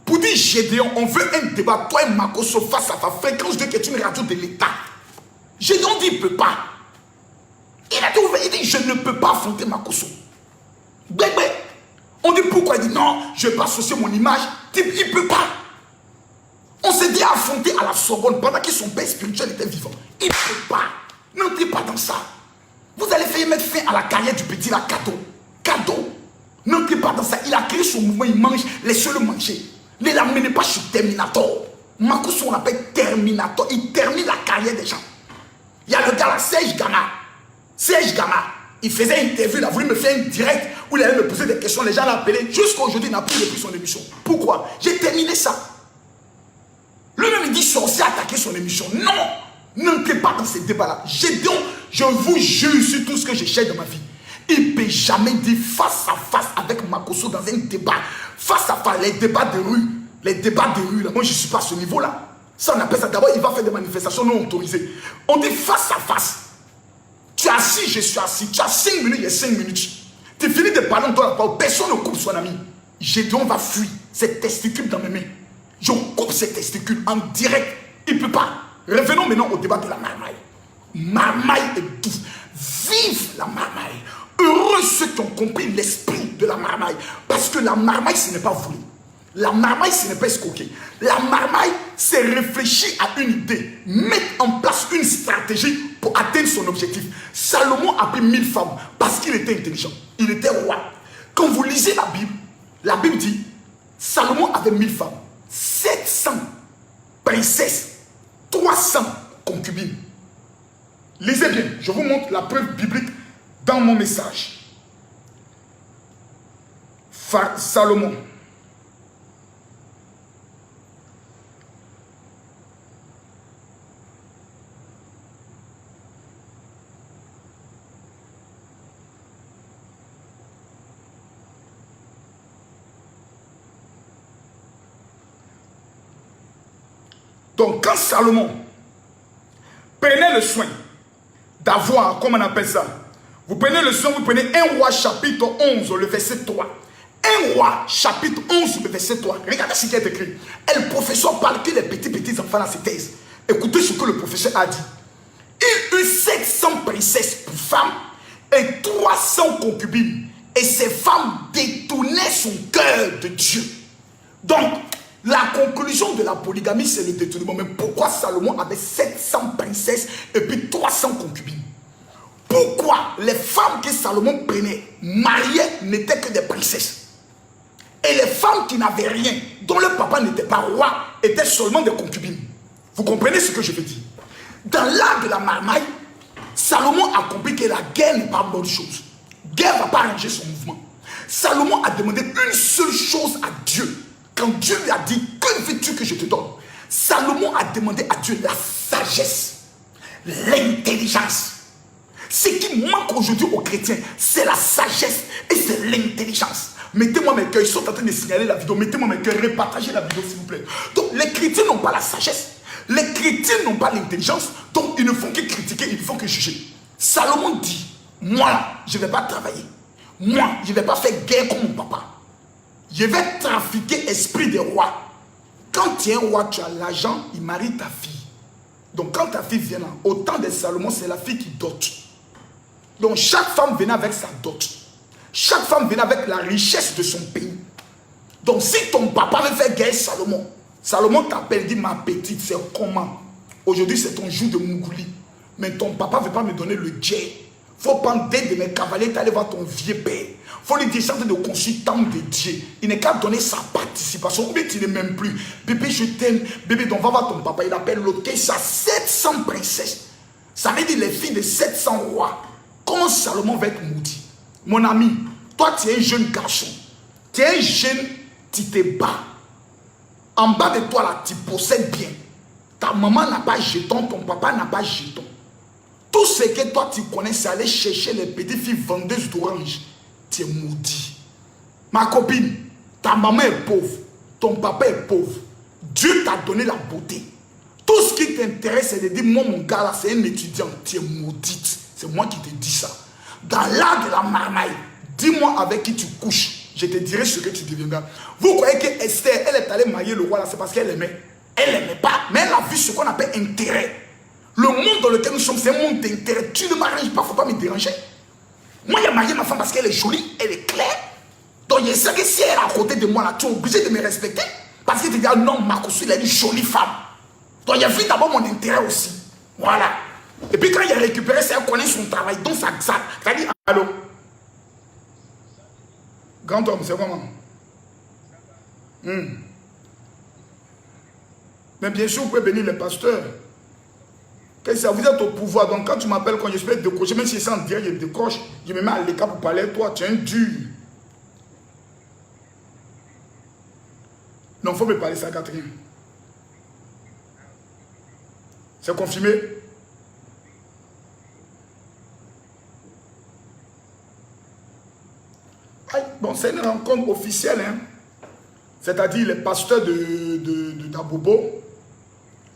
Pour dire Gédéon, on veut un débat, toi et Makoso face à face. Fréquence 2 qui est une radio de l'État. Gédéon dit, il ne peut pas. Il a dit, il dit, je ne peux pas affronter Makoso. Bébé. On dit pourquoi? Il dit, non, je ne vais pas associer mon image. Il ne peut pas. On s'est dit affronter à la Sorbonne pendant que son père spirituel était vivant. Il ne peut pas. N'entrez pas dans ça. Vous allez faire mettre fin à la carrière du petit là, cadeau. N'entrez pas dans ça. Il a créé son mouvement, il mange, laissez-le manger. Ne l'amenez pas chez Terminator. Makoso, on appelle Terminator. Il termine la carrière des gens. Il y a le gars là, Serge Gama. Il faisait une interview, il a voulu me faire une direct où il allait me poser des questions. Les gens l'ont appelé. Jusqu'à aujourd'hui, il n'a plus repris son émission. Pourquoi? J'ai terminé ça. Lui-même, il dit sorcier attaquer son émission. Non! N'entrez pas dans ces débats-là. Gédéon, je vous jure sur tout ce que je cherche dans ma vie. Il ne peut jamais dire face à face avec Makoso dans un débat. Face à face, les débats de rue. Les débats de rue, là. Moi, je ne suis pas à ce niveau-là. Ça, on appelle ça d'abord, il va faire des manifestations non autorisées. On dit face à face. Tu es assis, je suis assis. Tu as 5 minutes, il y a 5 minutes. Tu finis de parler, on doit la parole. Personne ne coupe son ami. Gédéon va fuir. Ses testicules dans mes mains. Je coupe ses testicules en direct. Il ne peut pas. Revenons maintenant au débat de la marmaille. Marmaille est douce. Vive la marmaille. Heureux ceux qui ont compris l'esprit de la marmaille. Parce que la marmaille, ce n'est pas voulu. La marmaille, ce n'est pas escroquer. La marmaille, c'est réfléchir à une idée. Mettre en place une stratégie pour atteindre son objectif. Salomon a pris 1000 femmes parce qu'il était intelligent. Il était roi. Quand vous lisez la Bible dit, Salomon avait 1000 femmes. 700 princesses, 300 concubines. Lisez bien, je vous montre la preuve biblique dans mon message. Salomon. Donc quand Salomon prenait le soin d'avoir, comment on appelle ça? Vous prenez le son, vous prenez 1 Roi chapitre 11, le verset 3. 1 Roi chapitre 11, le verset 3. Regardez ce qui est écrit. Et le professeur parle que les petits enfants dans ses thèses. Écoutez ce que le professeur a dit. Il eut 700 princesses pour femmes et 300 concubines. Et ces femmes détournaient son cœur de Dieu. Donc, la conclusion de la polygamie, c'est le détournement. Mais pourquoi Salomon avait 700 princesses et puis 300 concubines? Pourquoi les femmes que Salomon prenait, mariées, n'étaient que des princesses? Et les femmes qui n'avaient rien, dont le papa n'était pas roi, étaient seulement des concubines. Vous comprenez ce que je veux dire? Dans l'art de la marmaille, Salomon a compris que la guerre n'est pas une bonne chose. Guerre ne va pas arranger son mouvement. Salomon a demandé une seule chose à Dieu. Quand Dieu lui a dit, que veux-tu que je te donne? Salomon a demandé à Dieu la sagesse, l'intelligence. Ce qui manque aujourd'hui aux chrétiens, c'est la sagesse et c'est l'intelligence. Mettez-moi mes cœurs, ils sont en train de signaler la vidéo. Mettez-moi mes cœurs, repartagez la vidéo s'il vous plaît. Donc les chrétiens n'ont pas la sagesse. Les chrétiens n'ont pas l'intelligence. Donc ils ne font que critiquer, ils ne font que juger. Salomon dit, moi, je ne vais pas travailler. Moi, je ne vais pas faire guerre comme mon papa. Je vais trafiquer esprit des rois. Quand tu es un roi, tu as l'argent, il marie ta fille. Donc quand ta fille vient là, au temps de Salomon, c'est la fille qui dote. Donc chaque femme venait avec sa dot. Chaque femme venait avec la richesse de son pays. Donc si ton papa veut faire guerre Salomon, Salomon t'appelle, dit ma petite, c'est comment? Aujourd'hui c'est ton jour de Mougouli. Mais ton papa ne veut pas me donner le jet. Il faut prendre des de mes cavaliers, aller voir ton vieux père. Il faut lui dire de construire tant de Dieu. Il n'est qu'à donner sa participation. Ou bien tu ne m'aimes plus. Bébé, je t'aime. Bébé, donc va voir ton papa. Il appelle l'autre. Ça 700 princesses. Ça veut dire les filles de 700 rois. Quand Salomon va être maudit. Mon ami, toi tu es un jeune garçon. Tu es un jeune, tu te bats. En bas de toi là, tu possèdes bien. Ta maman n'a pas jeton, ton papa n'a pas jeton. Tout ce que toi tu connais, c'est aller chercher les petites filles vendeuses d'orange. Tu es maudit. Ma copine, ta maman est pauvre, ton papa est pauvre. Dieu t'a donné la beauté. Tout ce qui t'intéresse, c'est de dire, moi mon gars là, c'est un étudiant, tu es maudite. C'est moi qui te dis ça. Dans l'art de la marmaille, dis-moi avec qui tu couches. Je te dirai ce que tu deviendras. Vous croyez que Esther, elle est allée marier le roi là, c'est parce qu'elle aimait. Elle n'aimait pas, mais elle a vu ce qu'on appelle intérêt. Le monde dans lequel nous sommes, c'est un monde d'intérêt. Tu ne m'arranges pas, il ne faut pas me déranger. Moi, j'ai marié ma femme parce qu'elle est jolie, elle est claire. Donc, je sais que si elle est à côté de moi, là, tu es obligé de me respecter. Parce que tu dis, ah non, Makoso, il a une jolie femme. Donc, il a vu d'abord mon intérêt aussi. Voilà. Et puis, quand il a récupéré, c'est elle connaît son travail. Donc, ça dit, allô. Grand homme, c'est comment? Mais bien sûr, vous pouvez bénir les pasteurs. Ça, vous êtes au pouvoir, donc quand tu m'appelles, quand je suis décroché, même si c'est en direct, je décroche, je me mets à l'écart pour parler à toi, tu es un dur. Non, il faut me parler ça, Catherine. C'est confirmé? Bon, c'est une rencontre officielle, hein. C'est-à-dire les pasteurs d'Abobo,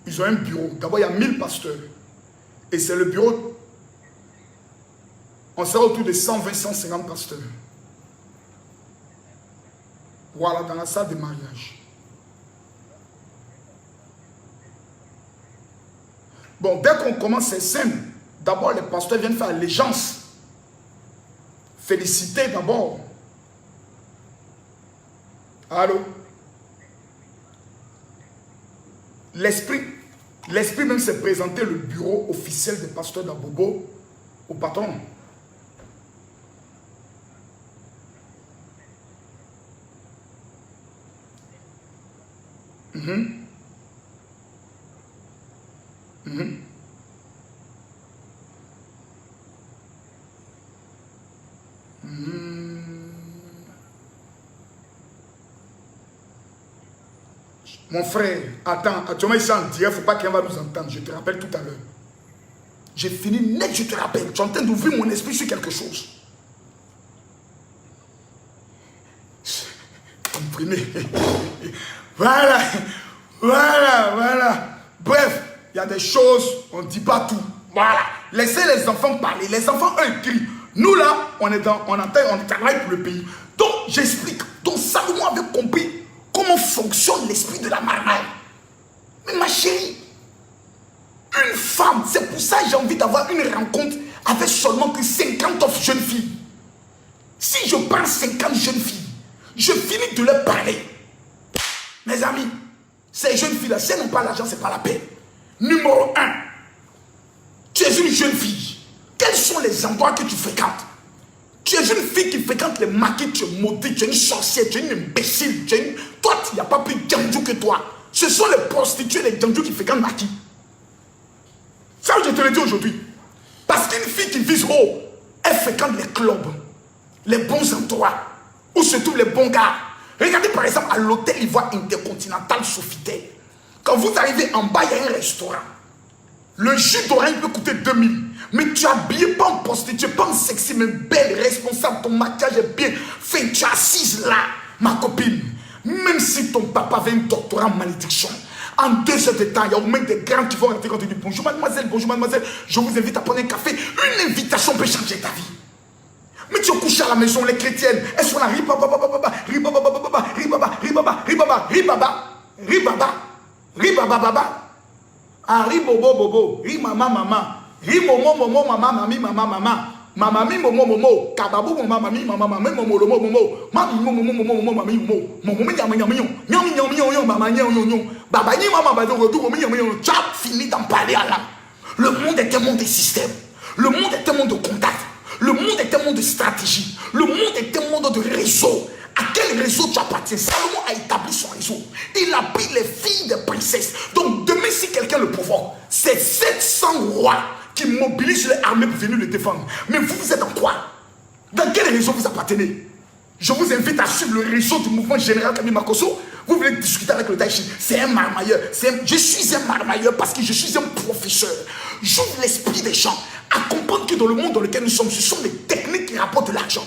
ils ont un bureau. D'abord, il y a 1000 pasteurs. Et c'est le bureau, on sera autour de 120-150 pasteurs. Voilà, dans la salle de mariage. Bon, dès qu'on commence ces scènes, d'abord les pasteurs viennent faire allégeance. Féliciter d'abord. Allô? L'esprit même s'est présenté le bureau officiel des pasteurs d'Abobo au patron. Mon frère, attends, actuellement ici en direct, il ne faut pas qu'il va nous entendre. Je te rappelle tout à l'heure. J'ai fini net, je te rappelle. Tu es en train d'ouvrir mon esprit sur quelque chose. Comprimé. Voilà. Bref, il y a des choses, on ne dit pas tout. Voilà. Laissez les enfants parler. Les enfants, eux, crient. Nous, là, on travaille pour le pays. Donc, j'explique. Donc, Salomon avait compris comment fonctionne l'esprit de la marmaille. Mais ma chérie, une femme, c'est pour ça que j'ai envie d'avoir une rencontre avec seulement que 50 jeunes filles. Si je prends 50 jeunes filles, je finis de leur parler. Mes amis, ces jeunes filles-là, si elles n'ont pas l'argent, ce n'est pas la peine. Numéro 1, tu es une jeune fille. Quels sont les endroits que tu fréquentes? Tu es une fille qui fréquente les maquis, tu es maudite, tu es une sorcière, tu es une imbécile. Toi, il n'y a pas plus djandjou que toi. Ce sont les prostituées, les djandjou qui fréquentent maquis. Ça, je te le dis aujourd'hui. Parce qu'une fille qui vise haut, elle fréquente les clubs, les bons endroits, où se trouvent les bons gars. Regardez par exemple à l'hôtel Ivoire Intercontinental Sofitel. Quand vous arrivez en bas, il y a un restaurant. Le jus d'orange peut coûter 2000. Mais tu es habillé pas en prostituée, pas en sexy, mais belle, responsable. Ton maquillage est bien fait. Tu es assise là, ma copine. Même si ton papa avait un doctorat en malédiction, en 2 heures de temps, il y a au moins des grands qui vont rentrer quand tu dis bonjour mademoiselle, je vous invite à prendre un café. Une invitation peut changer ta vie. Mais tu es couché à la maison, les chrétiennes, elles sont là, ribaba, ribobo bobo, mama, rimomo momo mama, mamami momo, kababou mamami, mamami momo lomo momo, mami momo mamami momo babani mama bado retour tu as fini d'en parler à l'âme. Le monde est un monde de systèmes. Le monde est un monde de contacts. Le monde est un monde de stratégie. Le monde est un monde de réseau. À quel réseau tu appartiens? Salomon a établi son réseau. Il a pris les filles des princesses. Donc demain, si quelqu'un le provoque, c'est 700 rois qui mobilisent les armées pour venir le défendre. Mais vous, vous êtes en quoi? Dans quel réseau vous appartenez? Je vous invite à suivre le réseau du mouvement général Camille Makosso. Vous voulez discuter avec le Taïchi. C'est un marmailleur. Je suis un marmailleur parce que je suis un professeur. J'ouvre l'esprit des gens à comprendre que dans le monde dans lequel nous sommes, ce sont des techniques qui rapportent de l'argent.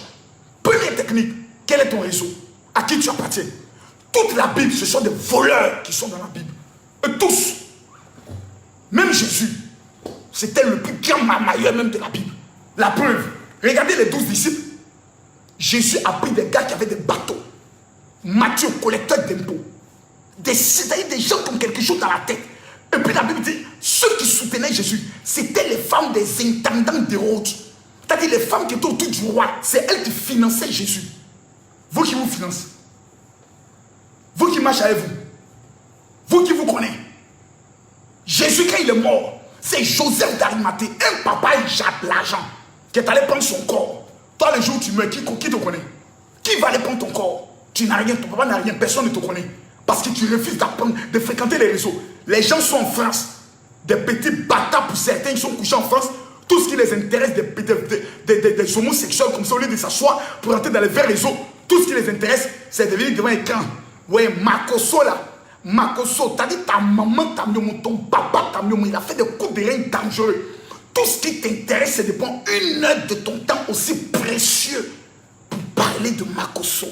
Première technique, quel est ton réseau? À qui tu appartiens? Toute la Bible, ce sont des voleurs qui sont dans la Bible. Et tous. Même Jésus, c'était le plus grand marmailleur même de la Bible. La preuve, regardez les 12 disciples. Jésus a pris des gars qui avaient des bateaux. Matthieu, collecteur d'impôts. Des gens qui ont quelque chose dans la tête. Et puis la Bible dit, ceux qui soutenaient Jésus, c'était les femmes des intendants d'Hérode. C'est-à-dire les femmes qui étaient autour du roi. C'est elles qui finançaient Jésus. Vous qui vous financez. Vous qui marchez avec vous. Vous qui vous connaissez. Jésus, quand il est mort, c'est Joseph d'Arimathée, un papa et l'argent, qui est allé prendre son corps. Toi, le jour où tu meurs, qui te connaît? Qui va aller prendre ton corps? Tu n'as rien, ton papa n'a rien, personne ne te connaît. Parce que tu refuses de fréquenter les réseaux. Les gens sont en France. Des petits bâtards pour certains, ils sont couchés en France. Tout ce qui les intéresse, des homosexuels comme ça, au lieu de s'asseoir pour entrer dans les vrais réseaux, tout ce qui les intéresse, c'est de venir devant un écran. Ouais, Makosso là. Makosso, t'as dit ta maman, ta mieux, ton papa, ta mieux, il a fait des coups de rein dangereux. Tout ce qui t'intéresse, c'est de prendre 1 heure de ton temps aussi précieux pour parler de Makosso.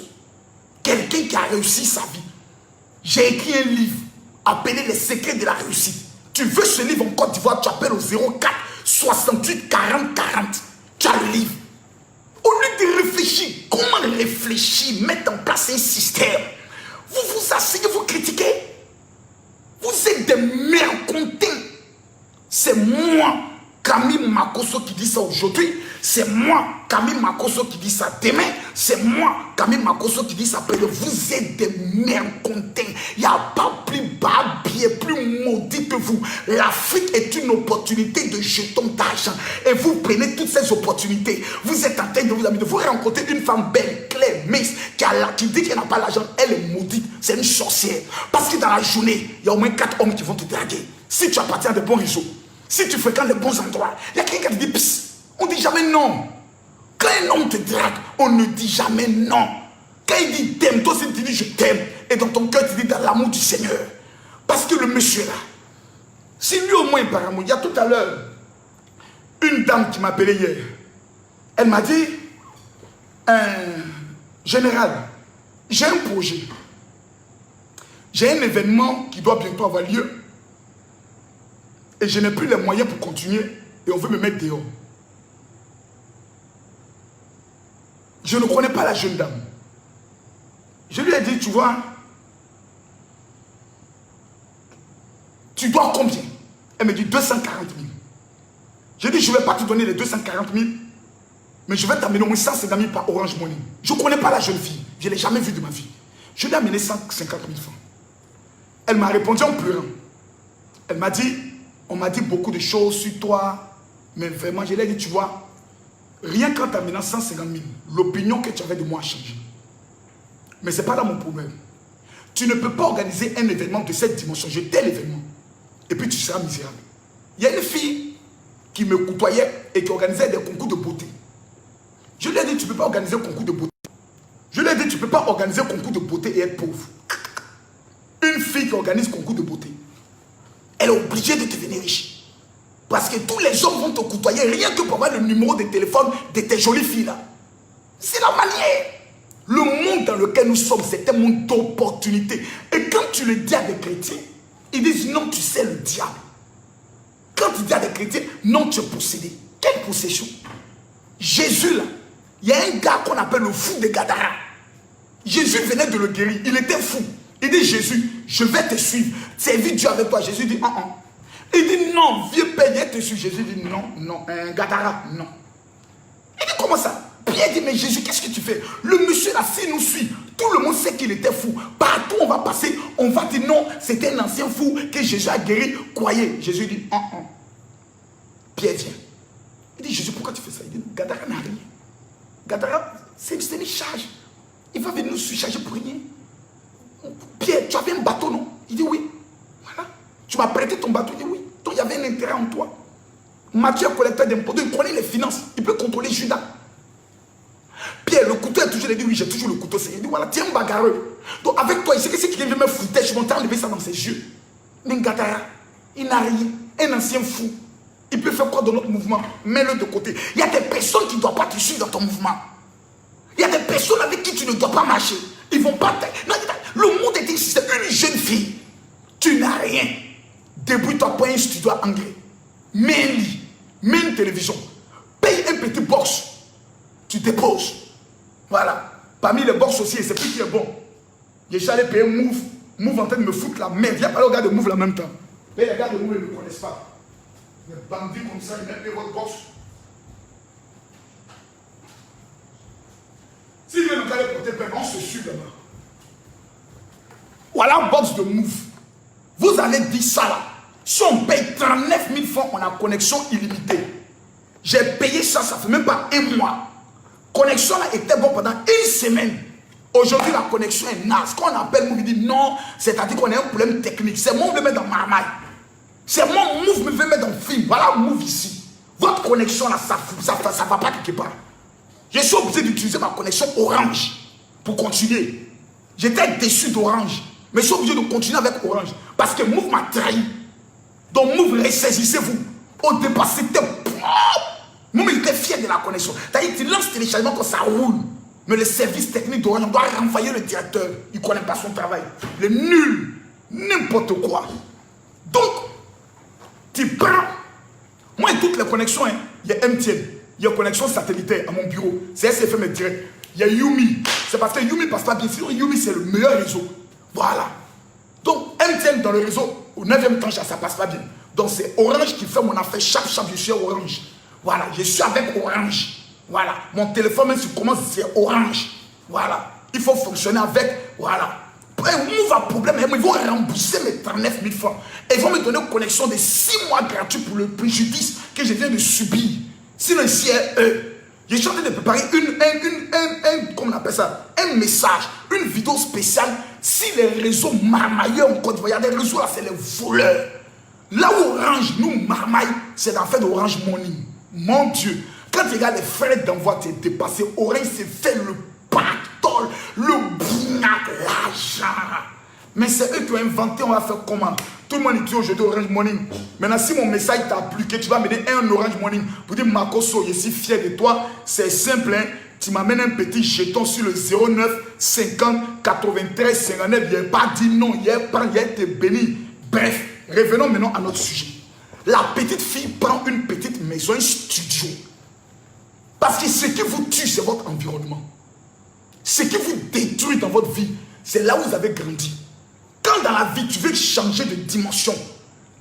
Quelqu'un qui a réussi sa vie. J'ai écrit un livre appelé Les secrets de la réussite. Tu veux ce livre en Côte d'Ivoire, tu appelles au 04 68 40 40. Tu as le livre. Au lieu de réfléchir, comment réfléchir, mettre en place un système? Vous vous asseyez, vous critiquez. Vous êtes des mécontents. C'est moi, Camille Makosso, qui dit ça aujourd'hui. C'est moi, Camille Makosso, qui dit ça demain. C'est moi, Camille Makosso, qui dit ça après. Vous êtes des mécontents. Il n'y a pas plus babier, plus maudit que vous. L'Afrique est une opportunité de jetons d'argent. Et vous prenez toutes ces opportunités. Vous êtes en train de vous amuser. Vous rencontrez une femme belle, claire, mince, qui dit qu'elle n'a pas l'argent. Elle est maudite. C'est une sorcière. Parce que dans la journée, il y a au moins 4 hommes qui vont te draguer. Si tu appartiens à de bons réseaux, si tu fréquentes les bons endroits, il y a quelqu'un qui te dit psst. On ne dit jamais non. Quand un homme te drague, on ne dit jamais non. Quand il dit t'aime, toi aussi tu dis je t'aime. Et dans ton cœur, tu dis dans l'amour du Seigneur. Parce que le monsieur là, si lui au moins il par amour, il y a tout à l'heure une dame qui m'a appelé hier. Elle m'a dit, général, j'ai un projet. J'ai un événement qui doit bientôt avoir lieu. Et je n'ai plus les moyens pour continuer. et on veut me mettre dehors. Je ne connais pas la jeune dame. Je lui ai dit, tu vois, tu dois combien? Elle me dit 240 000. J'ai dit, je ne vais pas te donner les 240 000, mais je vais t'amener au moins 150 000 par Orange Money. Je ne connais pas la jeune fille. Je ne l'ai jamais vue de ma vie. Je lui ai amené 150 000 francs. Elle m'a répondu en pleurant. Elle m'a dit, on m'a dit beaucoup de choses sur toi, mais vraiment, je lui ai dit, tu vois, rien qu'en t'amenant 150 000, l'opinion que tu avais de moi a changé. Mais ce n'est pas là mon problème. Tu ne peux pas organiser un événement de cette dimension. J'ai tel événement. Et puis tu seras misérable. Il y a une fille qui me côtoyait et qui organisait des concours de beauté. Je lui ai dit, tu ne peux pas organiser un concours de beauté. Je lui ai dit, tu ne peux pas organiser un concours de beauté et être pauvre. Une fille qui organise concours de beauté, elle est obligée de devenir riche. Parce que tous les hommes vont te côtoyer rien que pour avoir le numéro de téléphone de tes jolies filles là. C'est la manière. Le monde dans lequel nous sommes, c'est un monde d'opportunités. Et quand tu le dis à des chrétiens, ils disent non, tu sais le diable. Quand tu dis à des chrétiens, non, tu es possédé. Quelle possession? Jésus là, il y a un gars qu'on appelle le fou de Gadara. Jésus venait de le guérir, il était fou. Il dit, Jésus, je vais te suivre. Servir Dieu avec toi. Jésus dit, Il dit, non, vieux père, viens te suivre. Jésus dit, non, Gadara, non. Il dit, comment ça? Pierre dit, mais Jésus, qu'est-ce que tu fais? Le monsieur là, s'il nous suit, tout le monde sait qu'il était fou. Partout on va passer, on va dire non, c'était un ancien fou que Jésus a guéri. Croyez. Jésus dit, Pierre vient. Il dit, Jésus, pourquoi tu fais ça? Il dit, Gadara n'a rien. Gadara, c'est une charge. Il va venir nous surcharger pour rien. Pierre, tu avais un bateau, non? Il dit, oui. Voilà. Tu m'as prêté ton bateau? Il dit, oui. Donc il y avait un intérêt en toi. Matthieu, collecteur d'impôts, il connaît les finances. Il peut contrôler Judas. Pierre, le couteau est toujours, il dit, oui, j'ai toujours le couteau. Il dit, voilà, tiens, bagarreux. Donc avec toi, il sait que c'est qui vient me foutre, je vais enlever ça dans ses yeux. Mais Gadara, il n'a rien. Un ancien fou. Il peut faire quoi dans notre mouvement? Mets-le de côté. Il y a des personnes qui ne doivent pas te suivre dans ton mouvement. Il y a des personnes avec qui tu ne dois pas marcher. Ils vont pas... Non, le monde est ici, c'est une jeune fille. Tu n'as rien. Débrouille-toi pour un studio anglais. Mets un lit. Mets une télévision. Paye un petit box. Tu déposes. Voilà. Parmi les box aussi, c'est plus qui est bon. J'ai allé payer Move. Move en train de me foutre la merde. Viens parler aux gars de Move en même temps. Mais les gars de Move, ils ne me connaissent pas. Les bandits comme ça, ils mettent votre box. Si vous voulez nous aller porter plainte, on se suit là-bas. Voilà un box de Move. Vous allez dire ça là. Si on paye 39 000 francs, on a connexion illimitée. J'ai payé ça, ça fait même pas un mois. Connexion là était bon pendant une semaine. Aujourd'hui, la connexion est naze. Quand on appelle Move, il dit non, c'est-à-dire qu'on a un problème technique. C'est moi qui me met dans marmaille. C'est moi, Move me veut mettre dans le film. Voilà Move ici. Votre connexion là, ça ne va pas quelque part. Je suis obligé d'utiliser ma connexion Orange pour continuer. J'étais déçu d'Orange. Mais je suis obligé de continuer avec Orange. Parce que Move m'a trahi. Donc Move, ressaisissez-vous. Au départ, c'était propre. Move, il était fier de la connexion. C'est-à-dire qu'il lance le téléchargement quand ça roule. Mais le service technique d'Orange, on doit renvoyer le directeur. Il ne connaît pas son travail. Il est nul. N'importe quoi. Donc, tu prends. Moi, toutes les connexions, hein, il y a MTN. Il y a connexion satellitaire à mon bureau. C'est SFM direct. Il y a Yumi. C'est parce que Yumi ne passe pas bien. Sinon, Yumi, c'est le meilleur réseau. Voilà. Donc, MTN dans le réseau, au 9e tranche, ça ne passe pas bien. Donc, c'est Orange qui fait mon affaire. Chaque, je suis Orange. Voilà. Je suis avec Orange. Voilà. Mon téléphone, même si je commence, c'est Orange. Voilà. Il faut fonctionner avec. Voilà. Move a problème. Ils vont rembourser mes 39 000 francs. Et ils vont me donner une connexion de 6 mois gratuit pour le préjudice que je viens de subir. Sinon, ici, je suis en train de préparer comment on appelle ça, un message, une vidéo spéciale. Si les réseaux marmailleurs en Côte d'Ivoire, il y a des réseaux là, c'est les voleurs. Là où Orange nous marmaille, c'est l'affaire d'Orange Money. Mon Dieu, quand tu regardes les frais d'envoi, tu es dépassé. Orange s'est fait le pactole, le bougnac, l'argent. Mais c'est eux qui ont inventé, on va faire comment? Tout le monde utilise aujourd'hui Orange Money. Maintenant, si mon message t'a plu, que tu vas me donner un Orange Money pour dire Makoso, je suis fier de toi, c'est simple, hein? Tu m'amènes un petit jeton sur le 09 50 93 59. Il n'y a pas dit non, il y a été béni. Bref, revenons maintenant à notre sujet. La petite fille prend une petite maison, un studio. Parce que ce qui vous tue, c'est votre environnement. Ce qui vous détruit dans votre vie, c'est là où vous avez grandi. Quand dans la vie, tu veux changer de dimension,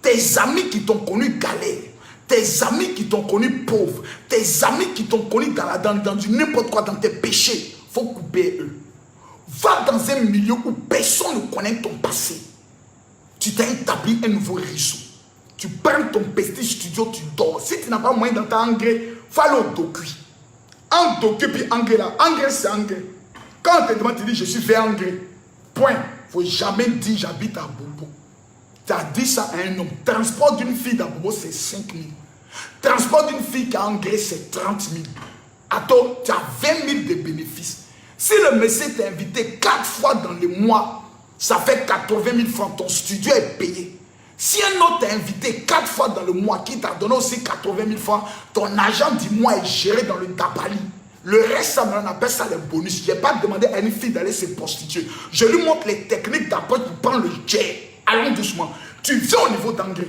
tes amis qui t'ont connu galère, tes amis qui t'ont connu pauvre, tes amis qui t'ont connu dans du n'importe quoi, dans tes péchés, il faut couper eux. Va dans un milieu où personne ne connaît ton passé. Tu t'as établi un nouveau réseau. Tu prends ton petit studio, tu dors. Si tu n'as pas moyen dans ta engrais, va aller au docu. En docu, puis engrais là. Engrais, c'est engrais. Quand on te demande, tu dis, je suis vers engrais. Point. Il ne faut jamais dire, j'habite à Bobo. Tu as dit ça à un homme. Transport d'une fille à Bobo, c'est 5 000. Transport d'une fille qui a engrais, c'est 30 000. Attends, tu as 20 000 de bénéfices. Si le monsieur t'a invité 4 fois dans le mois, ça fait 80 000 francs. Ton studio est payé. Si un autre t'a invité 4 fois dans le mois, qui t'a donné aussi 80 000 francs, ton argent du mois est géré dans le Dabali. Le reste, ça, on appelle ça les bonus. Je n'ai pas demandé à une fille d'aller se prostituer. Je lui montre les techniques d'après pour prendre le jet. Allons doucement. Tu viens au niveau d'engrais.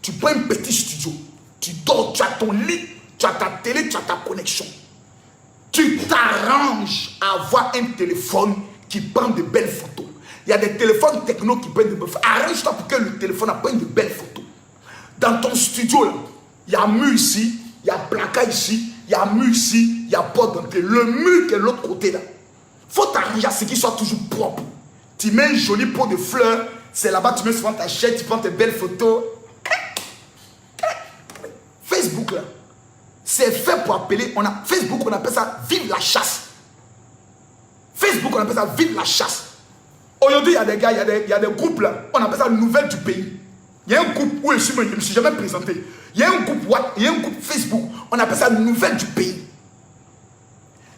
Tu prends un petit studio. Tu dors, tu as ton lit, tu as ta télé, tu as ta connexion. Tu t'arranges à avoir un téléphone qui prend de belles photos. Il y a des téléphones techno qui prennent de belles photos. Arrange-toi pour que le téléphone prenne de belles photos. Dans ton studio, là, il y a mur ici, il y a placard ici, il y a mur ici, il y a porte d'entrée. Le mur qui est de l'autre côté, là, il faut t'arranger à ce qu'il soit toujours propre. Tu mets un joli pot de fleurs, c'est là-bas, tu mets souvent ta chaise, tu prends tes belles photos. Facebook, là, c'est fait pour appeler, Facebook, on appelle ça vive la chasse. Facebook, on appelle ça vive la chasse. Aujourd'hui, il y a des gars, il y a des groupes là, on appelle ça nouvelles du pays. Il y a un groupe où je ne me suis jamais présenté. Il y a un groupe Facebook, on appelle ça nouvelles du pays.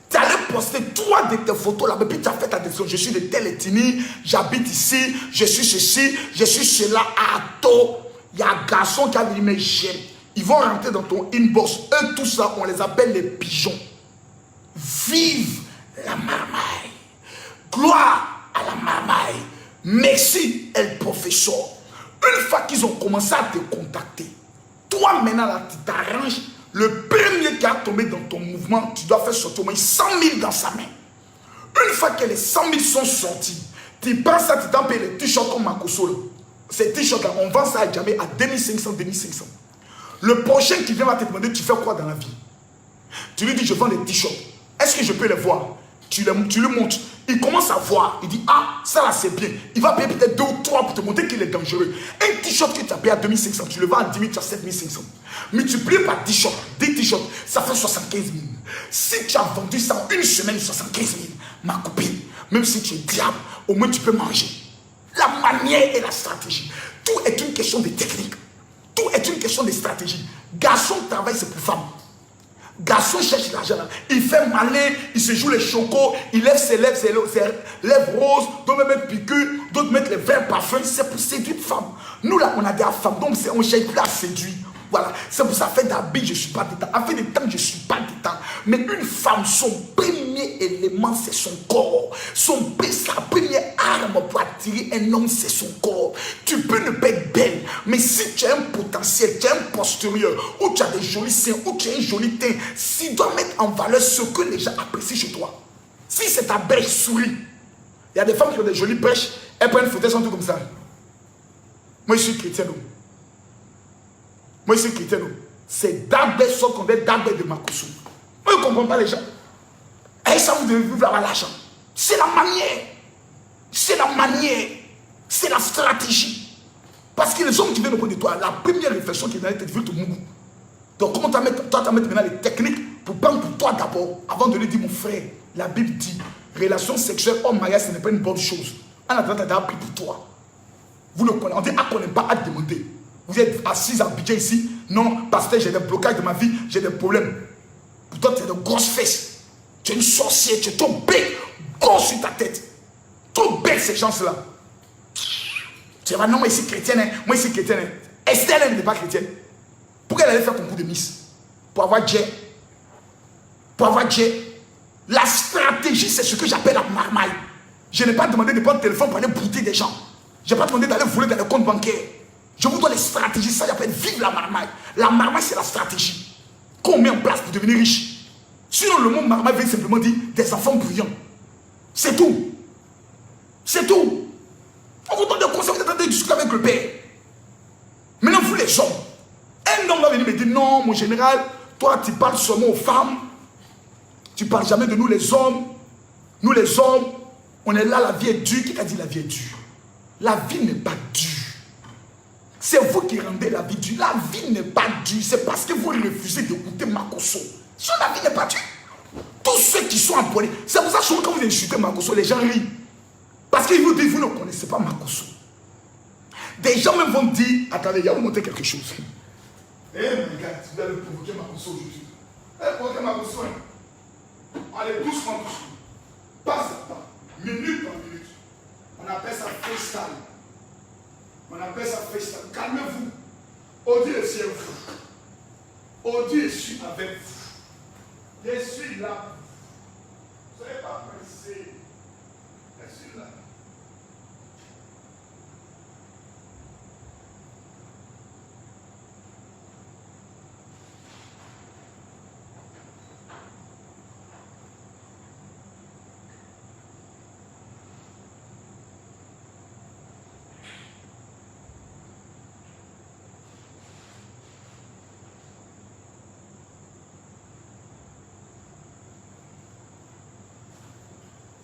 Tu allais poster 3 de tes photos là, mais puis tu as fait ta décision. Je suis de telle ethnie, j'habite ici, je suis ceci, je suis cela. Attends, il y a un garçon qui a dit mais j'aime. Ils vont rentrer dans ton inbox. Eux, tout ça, on les appelle les pigeons. Vive la marmaille. Gloire à la marmaille. Merci, El Professeur. Une fois qu'ils ont commencé à te contacter, toi maintenant là, tu t'arranges. Le premier qui a tombé dans ton mouvement, tu dois faire sortir au moins 100 000 dans sa main. Une fois que les 100 000 sont sortis, tu prends ça, tu t'en payes les t-shirts comme Makoso. Ces t-shirts là, on vend ça à jamais à 2500, 2500. Le prochain qui vient va te demander, tu fais quoi dans la vie? Tu lui dis, je vends des t-shirts. Est-ce que je peux les voir? Tu lui montres. Il commence à voir. Il dit, ah, ça là c'est bien. Il va payer peut-être 2 ou 3 pour te montrer qu'il est dangereux. Un t-shirt que tu as payé à 2500, tu le vends à 10 000, tu as 7500. Multiplié par 10 t-shirts, 10 t-shirts, ça fait 75 000. Si tu as vendu ça en une semaine, 75 000, ma copine, même si tu es diable, au moins tu peux manger. La manière et la stratégie. Tout est une question de technique. Tout est une question de stratégie. Garçon travaille, c'est pour femme. Garçon cherche l'argent. Il fait malin, il se joue les chocos, il lève ses lèvres roses, d'autres mettent piqûres, d'autres mettent les verres parfums. C'est pour séduire une femme. Nous là, on a des femmes, donc on ne cherche plus à séduire. Voilà, c'est pour ça, fait d'habits, je ne suis pas détente. En fait, des temps, je ne suis pas détente. Mais une femme, son premier élément, c'est son corps. Sa première arme pour attirer un homme, c'est son corps. Tu peux ne pas être belle, mais si tu as un potentiel, tu as un postérieur, ou tu as des jolis seins, ou tu as un joli teint, si tu dois mettre en valeur ce que les gens apprécient chez toi. Si c'est ta belle souris, il y a des femmes qui ont des jolies brèches, elles prennent une photo, elles sont tout comme ça. Moi, je suis chrétien. Moi, je suis chrétien. C'est d'abord ce qu'on dit d'abord de Makoso. Moi, je ne comprends pas les gens. Et ça, vous devez vivre avoir l'argent. C'est la manière. C'est la manière. C'est la stratégie. Parce que les hommes qui viennent auprès de toi, la première réflexion qui est dans la tête, ils veulent te mourir. Donc, comment tu vas mettre maintenant les techniques pour prendre pour toi d'abord, avant de lui dire, mon frère, la Bible dit, relation sexuelle hors mariage, ce n'est pas une bonne chose. En attendant, tu as déjà pris pour toi. Vous le connaissez. On dit, ah, qu'on n'est pas à demander. Vous êtes assis à Abidjan ici. Non, pasteur, j'ai des blocages de ma vie, j'ai des problèmes. Pour toi, tu as de grosses fesses. Tu es une sorcière, tu es trop bête, gros sur ta tête. Trop bête, ces gens-là. Tu vas, non, moi, ici chrétienne. Hein. Moi, ici chrétienne. Hein. Estelle, elle n'est pas chrétienne. Pourquoi elle allait faire concours de Miss? Pour avoir Dieu. Pour avoir Dieu. La stratégie, c'est ce que j'appelle la marmaille. Je n'ai pas demandé de prendre le téléphone pour aller brouter des gens. Je n'ai pas demandé d'aller voler dans les comptes bancaires. Je vous donne les stratégies. Ça s'appelle vive la marmaille. La marmaille, c'est la stratégie qu'on met en place pour devenir riche. Sinon, le mot marmaille veut simplement dire des enfants brillants. C'est tout. C'est tout. On vous donne des conseils, vous êtes en train de discuter avec le père. Maintenant, vous les hommes. Un homme va venir me dire, non, mon général, toi, tu parles seulement aux femmes. Tu ne parles jamais de nous, les hommes. Nous, les hommes, on est là, la vie est dure. Qui t'a dit la vie est dure? La vie n'est pas dure. C'est vous qui rendez la vie dure. La vie n'est pas dure. C'est parce que vous refusez d'écouter Makosso. Sinon, la vie n'est pas dure. Tous ceux qui sont abonnés, c'est pour ça que quand vous insultez Makosso, les gens rient. Parce qu'ils vous disent, vous ne connaissez pas Makosso. Des gens même vont dire, attendez, il y a vous montrer quelque chose. Eh, mes gars, vous allez provoquer Makosso aujourd'hui. Eh, provoquer Makosso, hein. Allez, doucement, doucement. Pas à pas. Minute par minute. On appelle ça freestyle. On appelle ça freestyle. Calmez-vous. Audi est sur vous. Audi est sur avec vous. Je suis là. Ne soyez pas pressés. Je suis là.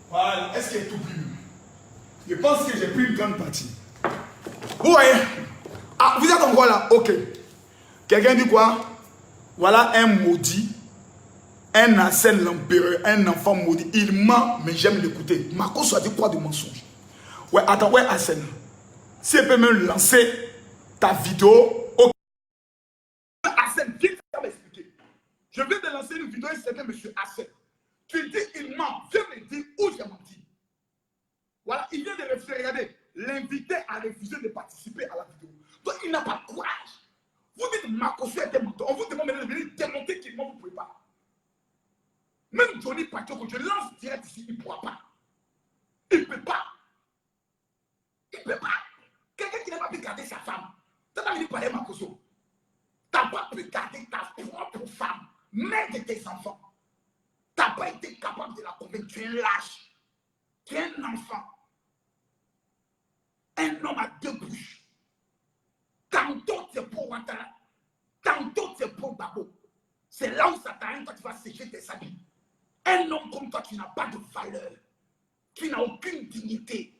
Voilà, est-ce qu'il est tout pris? Je pense que j'ai pris une grande partie. Vous voyez? Ah, vous êtes encore là? Ok. Quelqu'un dit quoi? Voilà un maudit, un ancien l'empereur, un enfant maudit. Il ment, mais j'aime l'écouter. Makosso a dit quoi de mensonge? Ouais, attends, ouais, Hassan. Si elle peut me lancer ta vidéo, ok. Hassan, viens m'expliquer. Je viens de lancer une vidéo et c'était monsieur Hassan. Tu dis il ment, viens me dire où j'ai menti. Voilà, il vient de refuser, regardez, l'invité a refusé de participer à la vidéo. Donc il n'a pas de courage. Vous dites Makosso était menteur, on vous demande de venir démonter qu'il ment, vous ne pouvez pas. Même Johnny Pacho, quand je lance direct ici, il ne pourra pas. Il ne peut pas. Il ne peut pas. Quelqu'un qui n'a pas pu garder sa femme, tu n'as pas parler Makosso. Tu n'as pas pu garder ta propre femme, mère de tes enfants. Tu n'as pas été capable de la convaincre. Tu es un lâche. Tu es un enfant. Un homme à deux bouches. Tantôt tu es pour Ouattara. Tantôt tu es pour Babo. C'est là où ça t'arrête quand tu vas sécher tes habits. Un homme comme toi, tu n'as pas de valeur. Tu n'as aucune dignité.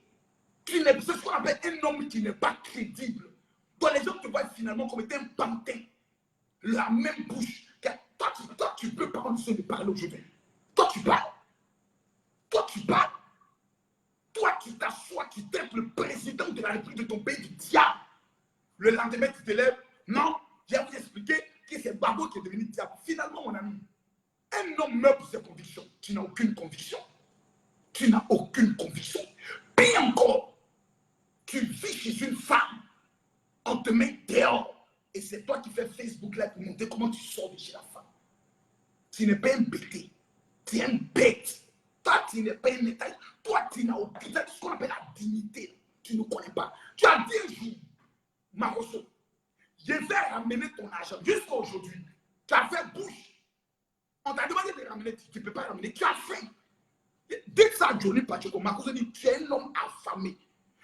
C'est ce qu'on appelle un homme qui n'est pas crédible. Donc les gens te voient finalement comme étant un pantin. La même bouche. Toi, tu peux pas en de parler aujourd'hui. Toi, tu parles. Toi, tu parles. Toi, tu t'assois, tu t'es le président de la République de ton pays du diable. Le lendemain, tu te lèves. Non, je vais vous expliquer que c'est Babo qui est devenu diable. Finalement, mon ami, un homme meurt pour ses convictions. Tu n'as aucune conviction. Tu n'as aucune conviction. Pire encore, tu vis chez une femme, on te met dehors. Et c'est toi qui fais Facebook Live pour montrer comment tu sors de chez la femme. Tu n'es pas un bêté. Tu es un bête. Toi, tu n'es pas un état. Toi, tu n'as aucune. C'est ce qu'on appelle la dignité. Tu ne connais pas. Tu as dit un jour, Makosso, je vais ramener ton argent. Jusqu'à aujourd'hui, tu as fait bouche. On t'a demandé de ramener, tu ne peux pas ramener. Tu as fait. Dès que ça a Johnny Pacheco, Makosso dit, tu es un homme affamé.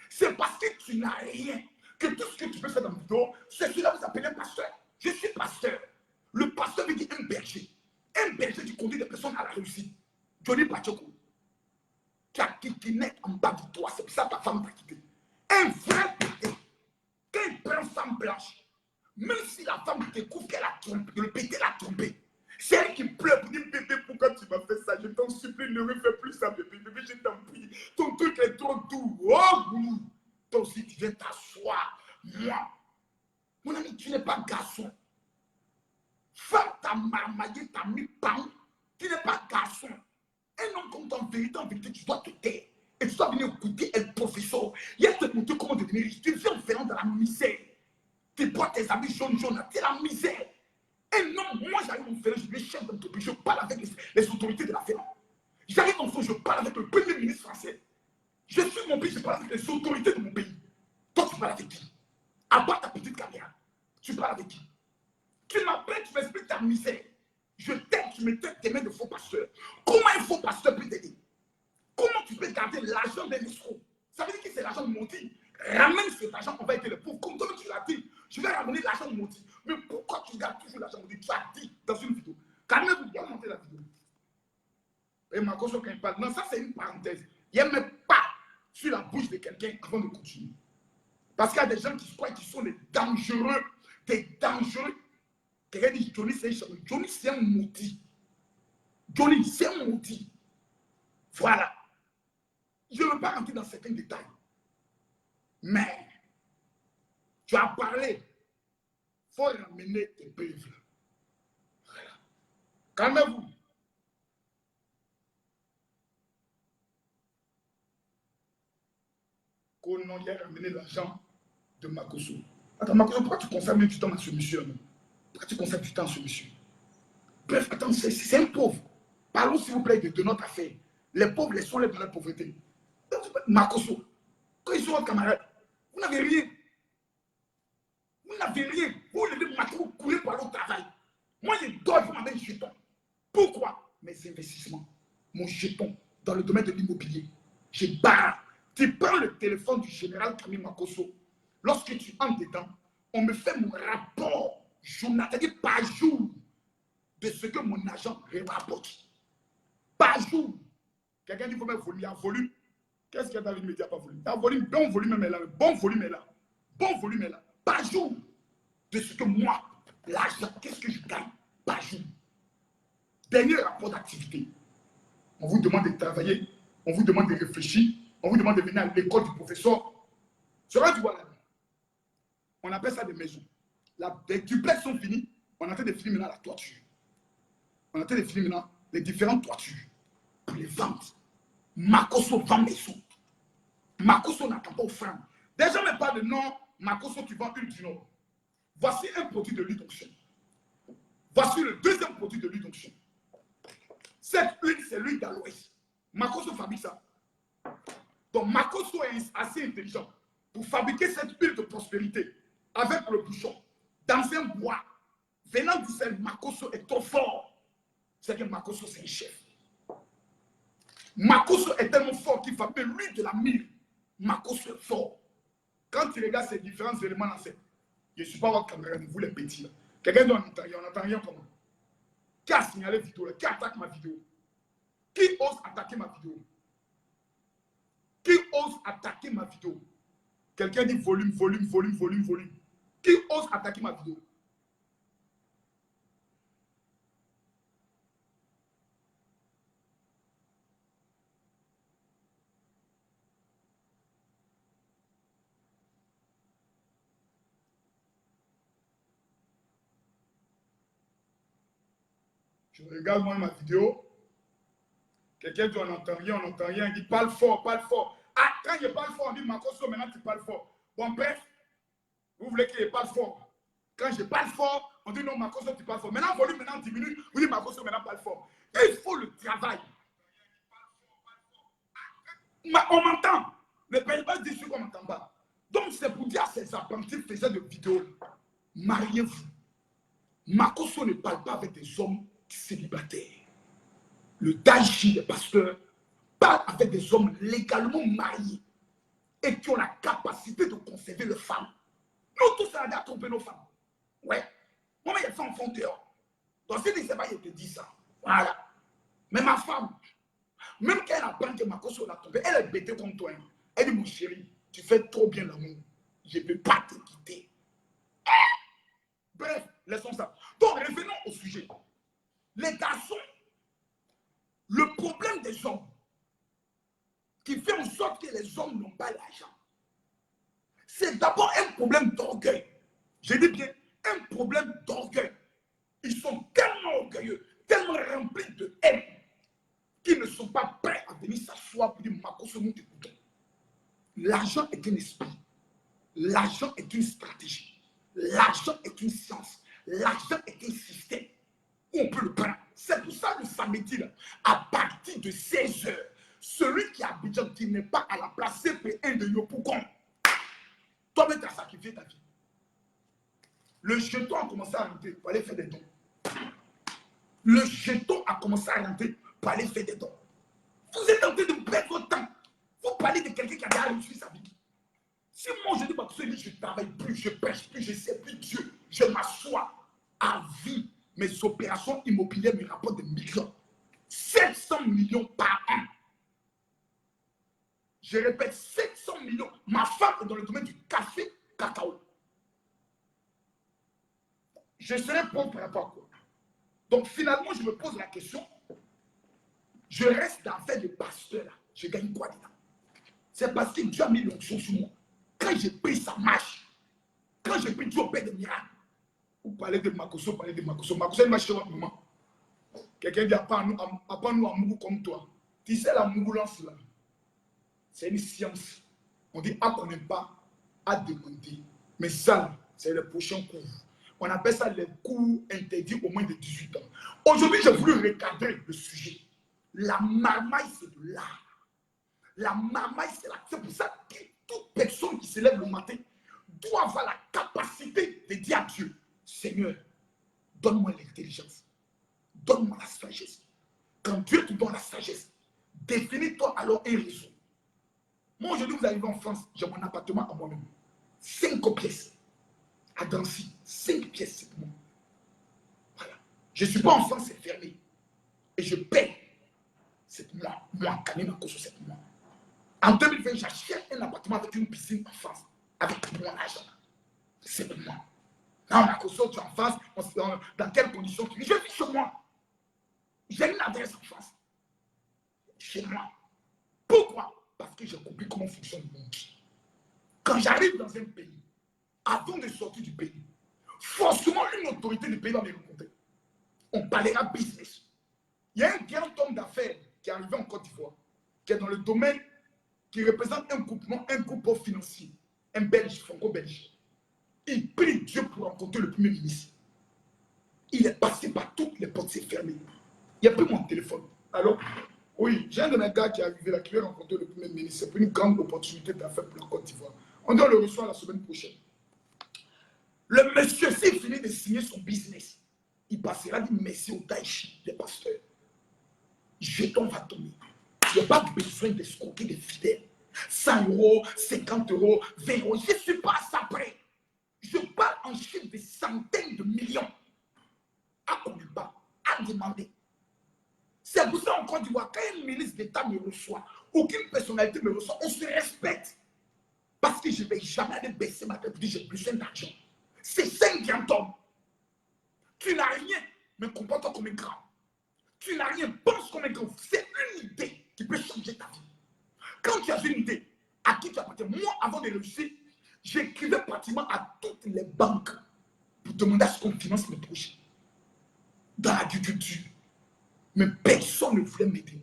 C'est parce que tu n'as rien que tout ce que tu peux faire dans le vidéo, c'est celui-là vous appelez un pasteur. Je suis pasteur. Le pasteur veut dire un berger. Un berger qui conduit des personnes à la réussite. Johnny Pacheco, tu as kikiné en bas de toi, c'est pour ça que ta femme t'a quitté. Un vrai pété. Quand il prend une femme blanche, même si la femme découvre qu'elle a trompé, le pété l'a trompé, c'est elle qui pleure pour dire bébé, pourquoi tu m'as fait ça? Je t'en supplie, ne refais plus ça, bébé. Bébé, je t'en prie. Ton truc est trop doux. Oh, oui. Toi aussi, tu viens t'asseoir. Moi, mon ami, tu n'es pas garçon. Femme t'a marmaillé, t'a mis pan. Tu n'es pas garçon. Un homme comme toi, en vérité, tu dois te taire. Et tu dois venir écouter un professeur. Il y a te montrer comment devenir riche. Tu viens venant dans la misère. Tu portes tes habits jaunes, c'est la misère. Un homme, moi j'arrive en Ferrand, je vais chef d'un pays, je parle avec les autorités de la Ferrand. J'arrive en France, je parle avec le premier ministre français. Je suis mon pays, je parle avec les autorités de mon pays. Toi, tu parles avec qui? À part ta petite caméra, tu parles avec qui? Tu m'appelles, tu m'expliques ta misère. Je t'aide, tu me traites tes mains de faux pasteur. Comment un faux pasteur peut t'aider? Comment tu peux garder l'argent d'un escroc? Ça veut dire que c'est l'argent de Monty. Ramène cet argent, on va aider les pauvres. Comme toi tu l'as dit, je vais ramener l'argent de Monty. Mais pourquoi tu gardes toujours l'argent de Monty? Tu as dit dans une vidéo. Calmez-vous, bien monter la vidéo. Et Makoso, quand il parle, non, ça c'est une parenthèse. Il ne met pas sur la bouche de quelqu'un avant de continuer. Parce qu'il y a des gens qui croient qu'ils sont des dangereux. Des dangereux. Quelqu'un dit Johnny c'est un champion. Johnny c'est un maudit. Johnny c'est un maudit. Voilà. Je ne veux pas rentrer dans certains détails. Mais tu as parlé. Il faut ramener tes preuves. Voilà. Calmez-vous. Qu'on ait ramené l'argent de Makoso. Attends, Makoso, pourquoi tu consacres du temps à ce monsieur? Pourquoi tu consacres du temps à ce monsieur? Bref, attends, c'est un pauvre. Parlons s'il vous plaît de notre affaire. Les pauvres, laissons-les dans la pauvreté. Makoso, quand ils sont votre camarade, vous n'avez rien. Vous n'avez rien. Vous levez matin, vous courez pour aller au travail. Moi, je dois vous m'amener un jeton. Pourquoi? Mes investissements, mon jeton dans le domaine de l'immobilier. Je barre. Tu prends le téléphone du général Camille Makoso. Lorsque tu entres dedans, on me fait mon rapport journal, c'est-à-dire par jour, de ce que mon agent rapporte. Par jour. Quelqu'un dit qu'il faut mettre volume. Il y a volume. Qu'est-ce qu'il y a dans l'immédiat? Pas volume. Il y a volume. Bon volume est là. Bon volume est là. Bon volume est là. Par jour. De ce que moi, l'argent, qu'est-ce que je gagne par jour? Dernier rapport d'activité. On vous demande de travailler. On vous demande de réfléchir. On vous demande de venir à l'école du professeur. Cela du voilà. On appelle ça des maisons. Les duplex sont finis. On est en train de finir maintenant la toiture. On est en train de finir maintenant les différentes toitures. Pour les ventes. Makoso vend maison. Makoso n'attend pas aux femmes. Déjà, même pas de nom. Makoso, tu vends huile du Nord. Voici un produit de l'huile d'onction. Voici le deuxième produit de l'huile d'onction. Cette huile, c'est l'huile d'aloès. Makoso fabrique ça. Donc, Makoso est assez intelligent pour fabriquer cette huile de prospérité avec le bouchon dans un bois. Venant du sel, Makoso est trop fort. C'est que Makoso, c'est un chef. Makoso est tellement fort qu'il fabrique l'huile de la myrrhe. Makoso est fort. Quand tu regardes ces différents éléments dans cette, je ne suis pas votre camarade, vous les petits. Quelqu'un doit entendre, on n'entend rien comment. Qui a signalé la vidéo là? Qui attaque ma vidéo? Qui ose attaquer ma vidéo? Qui ose attaquer ma vidéo? Quelqu'un dit volume, volume, volume, volume, volume. Qui ose attaquer ma vidéo? Je regarde moi ma vidéo. Quelqu'un dit on n'entend rien, on n'entend rien. Il dit parle fort, parle fort. Ah, quand je parle fort, on dit Makoso, maintenant tu parles fort. Bon, bref, vous voulez qu'il parle fort. Quand je parle fort, on dit non, Makoso, tu parles fort. Maintenant, volume, maintenant diminue. Vous dites Makoso, maintenant parle fort. Et il faut le travail. On m'entend. Le pays va dire qu'on ne m'entend pas. Donc, c'est pour dire à ces apprentis faisant de vidéos, mariez-vous. Makoso ne parle pas avec des hommes célibataires. Le Daïchi, les pasteurs, parle avec des hommes légalement mariés et qui ont la capacité de conserver leurs femmes. Nous tous, on a trompé nos femmes. Ouais. Moi, il y a des femmes font dehors. Donc, si tu sais pas, je te dis ça. Voilà. Mais ma femme, même quand elle apprend que Makoso l'a trompé, elle est bêtée comme toi. Hein. Elle dit, mon chéri, tu fais trop bien l'amour. Je ne peux pas te quitter. Bref, laissons ça. Donc, revenons au sujet. Les garçons, le problème des hommes, qui fait en sorte que les hommes n'ont pas l'argent, c'est d'abord un problème d'orgueil. Je dis bien, un problème d'orgueil. Ils sont tellement orgueilleux, tellement remplis de haine, qu'ils ne sont pas prêts à venir s'asseoir pour dire Makoso, nous t'écoutons. L'argent est un esprit. L'argent est une stratégie. L'argent est une science. L'argent est un système où on peut le prendre. C'est pour ça le samedi, là, à partir de 16h, celui qui habite, qui n'est pas à la place CP1 de Yopougon, toi-même tu as sacrifié ta vie. Le jeton a commencé à rentrer pour aller faire des dons. Le jeton a commencé à rentrer pour aller faire des dons. Vous êtes en train de perdre votre temps. Vous parlez de quelqu'un qui a déjà réussi sa vie. Si moi je dis que je ne travaille plus, je pêche plus, je ne sais plus Dieu, je m'assois à vie, mes opérations immobilières me rapportent des millions. 700 millions par an. Je répète, 700 millions. Ma femme est dans le domaine du café, cacao. Je serai pauvre par rapport à quoi? Donc finalement, je me pose la question. Je reste dans l'affaire de pasteur là. Je gagne quoi dedans? C'est parce que Dieu a mis l'onction sur moi. Quand j'ai pris sa marche, quand j'ai pris Dieu au Père des miracles, vous parlez de Makoso, vous parlez de Makoso. Makoso est ma chez votre maman. Quelqu'un dit, apprends-nous à mourir comme toi. Tu sais la moulance là. C'est une science. On dit, à qu'on n'aime pas, à demander. Mais ça, c'est le prochain cours. On appelle ça les cours interdits au moins de 18 ans. Aujourd'hui, j'ai voulu recadrer le sujet. La marmaille, c'est de l'art. La marmaille, c'est l'art. C'est pour ça que toute personne qui se lève le matin doit avoir la capacité de dire à Dieu, Seigneur, donne-moi l'intelligence. Donne-moi la sagesse. Quand Dieu te donne la sagesse, définis-toi alors un réseau. Moi, aujourd'hui, vous arrivez en France, j'ai mon appartement à moi-même. 5 pièces. À Drancy, 5 pièces, c'est pour moi. Voilà. Je ne suis pas en France, c'est fermé. Et je paie. C'est pour moi. Moi, Kanema Koso, c'est pour moi. En 2020, j'achète un appartement avec une piscine en France. Avec mon argent. C'est pour moi. Là, on a Koso, tu es en France. Dans quelles conditions tu vis? Je vis chez moi. J'ai une adresse en France. Chez moi. Pourquoi? Parce que j'ai compris comment fonctionne le monde. Quand j'arrive dans un pays, avant de sortir du pays, forcément une autorité du pays va me rencontrer. On parlera business. Il y a un grand homme d'affaires qui est arrivé en Côte d'Ivoire, qui est dans le domaine, qui représente un groupe financier, un Belge, franco-belge. Il prie Dieu pour rencontrer le Premier ministre. Il est passé par toutes les portes, c'est fermé. Il n'y a plus mon téléphone. Alors, oui, j'ai un de mes gars qui est arrivé là, qui veut rencontrer le Premier ministre. C'est une grande opportunité d'affaires pour la Côte d'Ivoire. On doit le recevoir la semaine prochaine. Le monsieur, s'il finit de signer son business, il passera dire merci au Daichi, les pasteurs. Jeton va tomber. Tu n'as pas besoin d'escroquer des fidèles. 100 €, 50 €, 20 €. Je ne suis pas à ça près. Je parle en chiffre de centaines de millions. À combien pas? À demander. C'est pour ça en Côte d'Ivoire, quand un ministre d'État me reçoit, aucune personnalité me reçoit, on se respecte. Parce que je ne vais jamais aller baisser ma tête pour dire j'ai besoin d'argent. C'est 5 grands hommes. Tu n'as rien, mais comporte-toi comme un grand. Tu n'as rien, pense comme un grand. C'est une idée qui peut changer ta vie. Quand tu as une idée, à qui tu appartiens? Moi, avant de réussir, j'écrivais pratiquement à toutes les banques pour demander à ce qu'on finance mes projets. Dans l'agriculture. Mais personne ne voulait m'aider.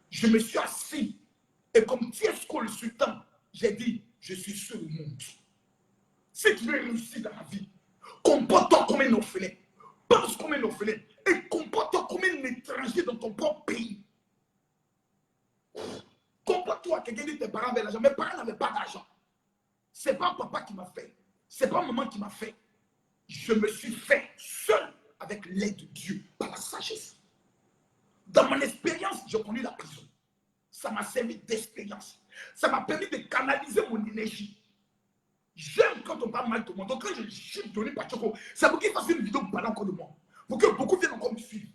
Je me suis assis. Et comme Tiesco le sultan, j'ai dit, je suis sur le monde. Si tu veux réussir dans la vie, comporte-toi comme un orphelin. Pense comme un orphelin. Et comporte-toi comme un étranger dans ton propre pays. Comporte-toi, quelqu'un dit tes parents avaient l'argent. Mes parents n'avaient pas d'argent. Ce n'est pas papa qui m'a fait. Ce n'est pas maman qui m'a fait. Je me suis fait seul avec l'aide de Dieu, par la sagesse. Dans mon expérience, j'ai connu la prison. Ça m'a servi d'expérience. Ça m'a permis de canaliser mon énergie. J'aime quand on parle mal de moi. Donc quand je suis donné par Choco, c'est pour qu'il fasse une vidéo pour parler encore de moi. Pour que beaucoup viennent encore me suivre.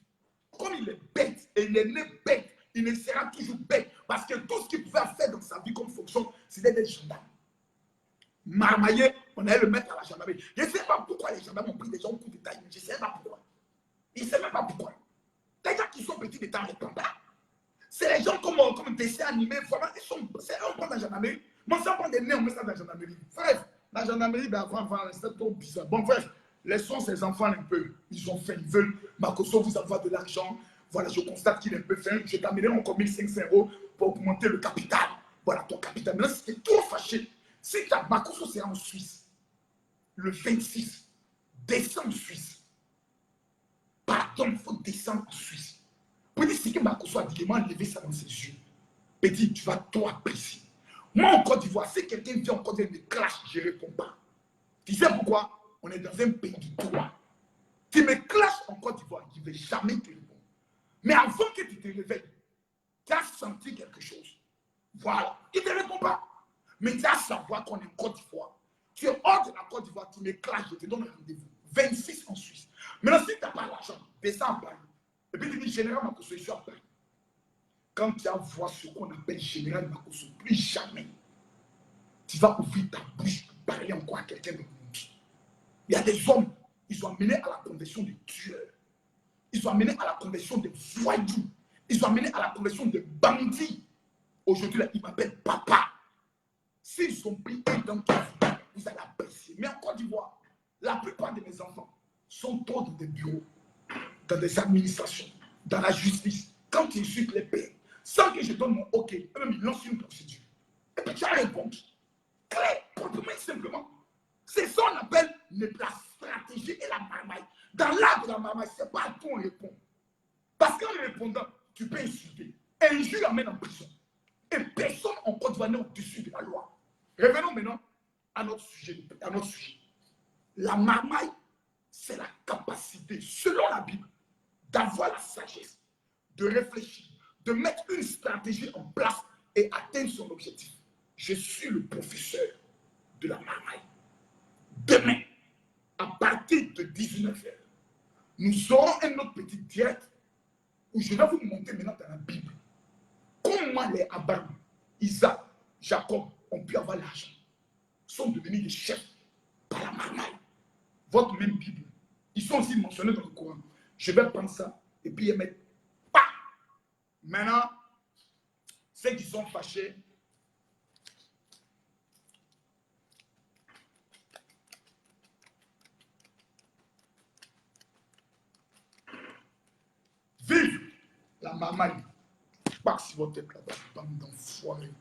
Comme il est bête, et il est né bête, il ne sera toujours bête. Parce que tout ce qu'il pouvait faire dans sa vie comme fonction, c'était des gendarmes. Marmaillé, on allait le mettre à la gendarmerie. Je ne sais pas pourquoi les gendarmes ont pris des gens au coup de taille. Je ne sais pas pourquoi. Ils ne savent même pas pourquoi. Les gens qui sont petits de temps ne répondent pas. C'est les gens comme dessin animé. Vraiment, on prend la gendarmerie. Moi, ça prend des nez, on met ça dans la gendarmerie. Frère, la gendarmerie d'avant, c'était trop bizarre. Bon, frère, laissons ces enfants un peu. Ils ont fait, ils veulent. Makoso vous envoie de l'argent. Voilà, je constate qu'il est un peu fin. Je t'amènerai encore 1500 € pour augmenter le capital. Voilà, ton capital. Maintenant, c'était trop fâché. Si Makoso sera en Suisse, le 26, descends en Suisse. Pardon, il faut descendre en Suisse. Pour dire ce que Makoso a dit, il m'a levé ça dans ses yeux. Petit, tu vas trop apprécier. Moi, en Côte d'Ivoire, si quelqu'un vient en Côte d'Ivoire et me clash, je ne réponds pas. Tu sais pourquoi? On est dans un pays du droit. Tu me clashes en Côte d'Ivoire, je ne vais jamais te répondre. Mais avant que tu te réveilles, tu as senti quelque chose. Voilà. Il ne te répond pas. Mais tu as savoir qu'on est en Côte d'Ivoire. Tu es hors de la Côte d'Ivoire, tu me clashes, je te donne un rendez-vous. 26 en Suisse. Maintenant, si tu n'as pas l'argent, descends à Paris. Et puis tu dis, Général Makosso, je suis à Paris. Quand tu vas voir ce qu'on appelle Général Makosso, plus jamais, tu vas ouvrir ta bouche pour parler encore à quelqu'un de monde. Il y a des hommes, ils sont amenés à la conversion des tueurs. Ils sont amenés à la conversion des voyous. Ils sont amenés à la conversion des bandits. Aujourd'hui, là, ils m'appellent papa. S'ils sont pris dans ton vie, vous allez apprécier. Mais en Côte d'Ivoire, la plupart de mes enfants sont trop dans des bureaux, dans des administrations, dans la justice. Quand ils insultent les pères, sans que je donne mon OK, eux-mêmes, ils lancent une procédure. Et puis tu as réponse. Claire, proprement et simplement. C'est ça qu'on appelle la stratégie et la marmaille. Dans l'art de la marmaille, ce n'est pas à tout on répond. Parce qu'en répondant, tu peux insulter. Injure amène en prison. Et personne en Côte d'Ivoire n'est au-dessus de la loi. Revenons maintenant à notre sujet. La marmaille, c'est la capacité, selon la Bible, d'avoir la sagesse, de réfléchir, de mettre une stratégie en place et atteindre son objectif. Je suis le professeur de la marmaille. Demain, à partir de 19h, nous aurons un autre petit direct où je vais vous montrer maintenant dans la Bible comment les Abraham, Isaac, Jacob ont pu avoir l'argent. Ils sont devenus des chefs par la marmaille. Votre même Bible, ils sont aussi mentionnés dans le Coran. Je vais prendre ça et puis les mettre. Maintenant, ceux qui sont fâchés, vive la marmaille. Pas que si votre tête là-bas, bande d'enfoirés.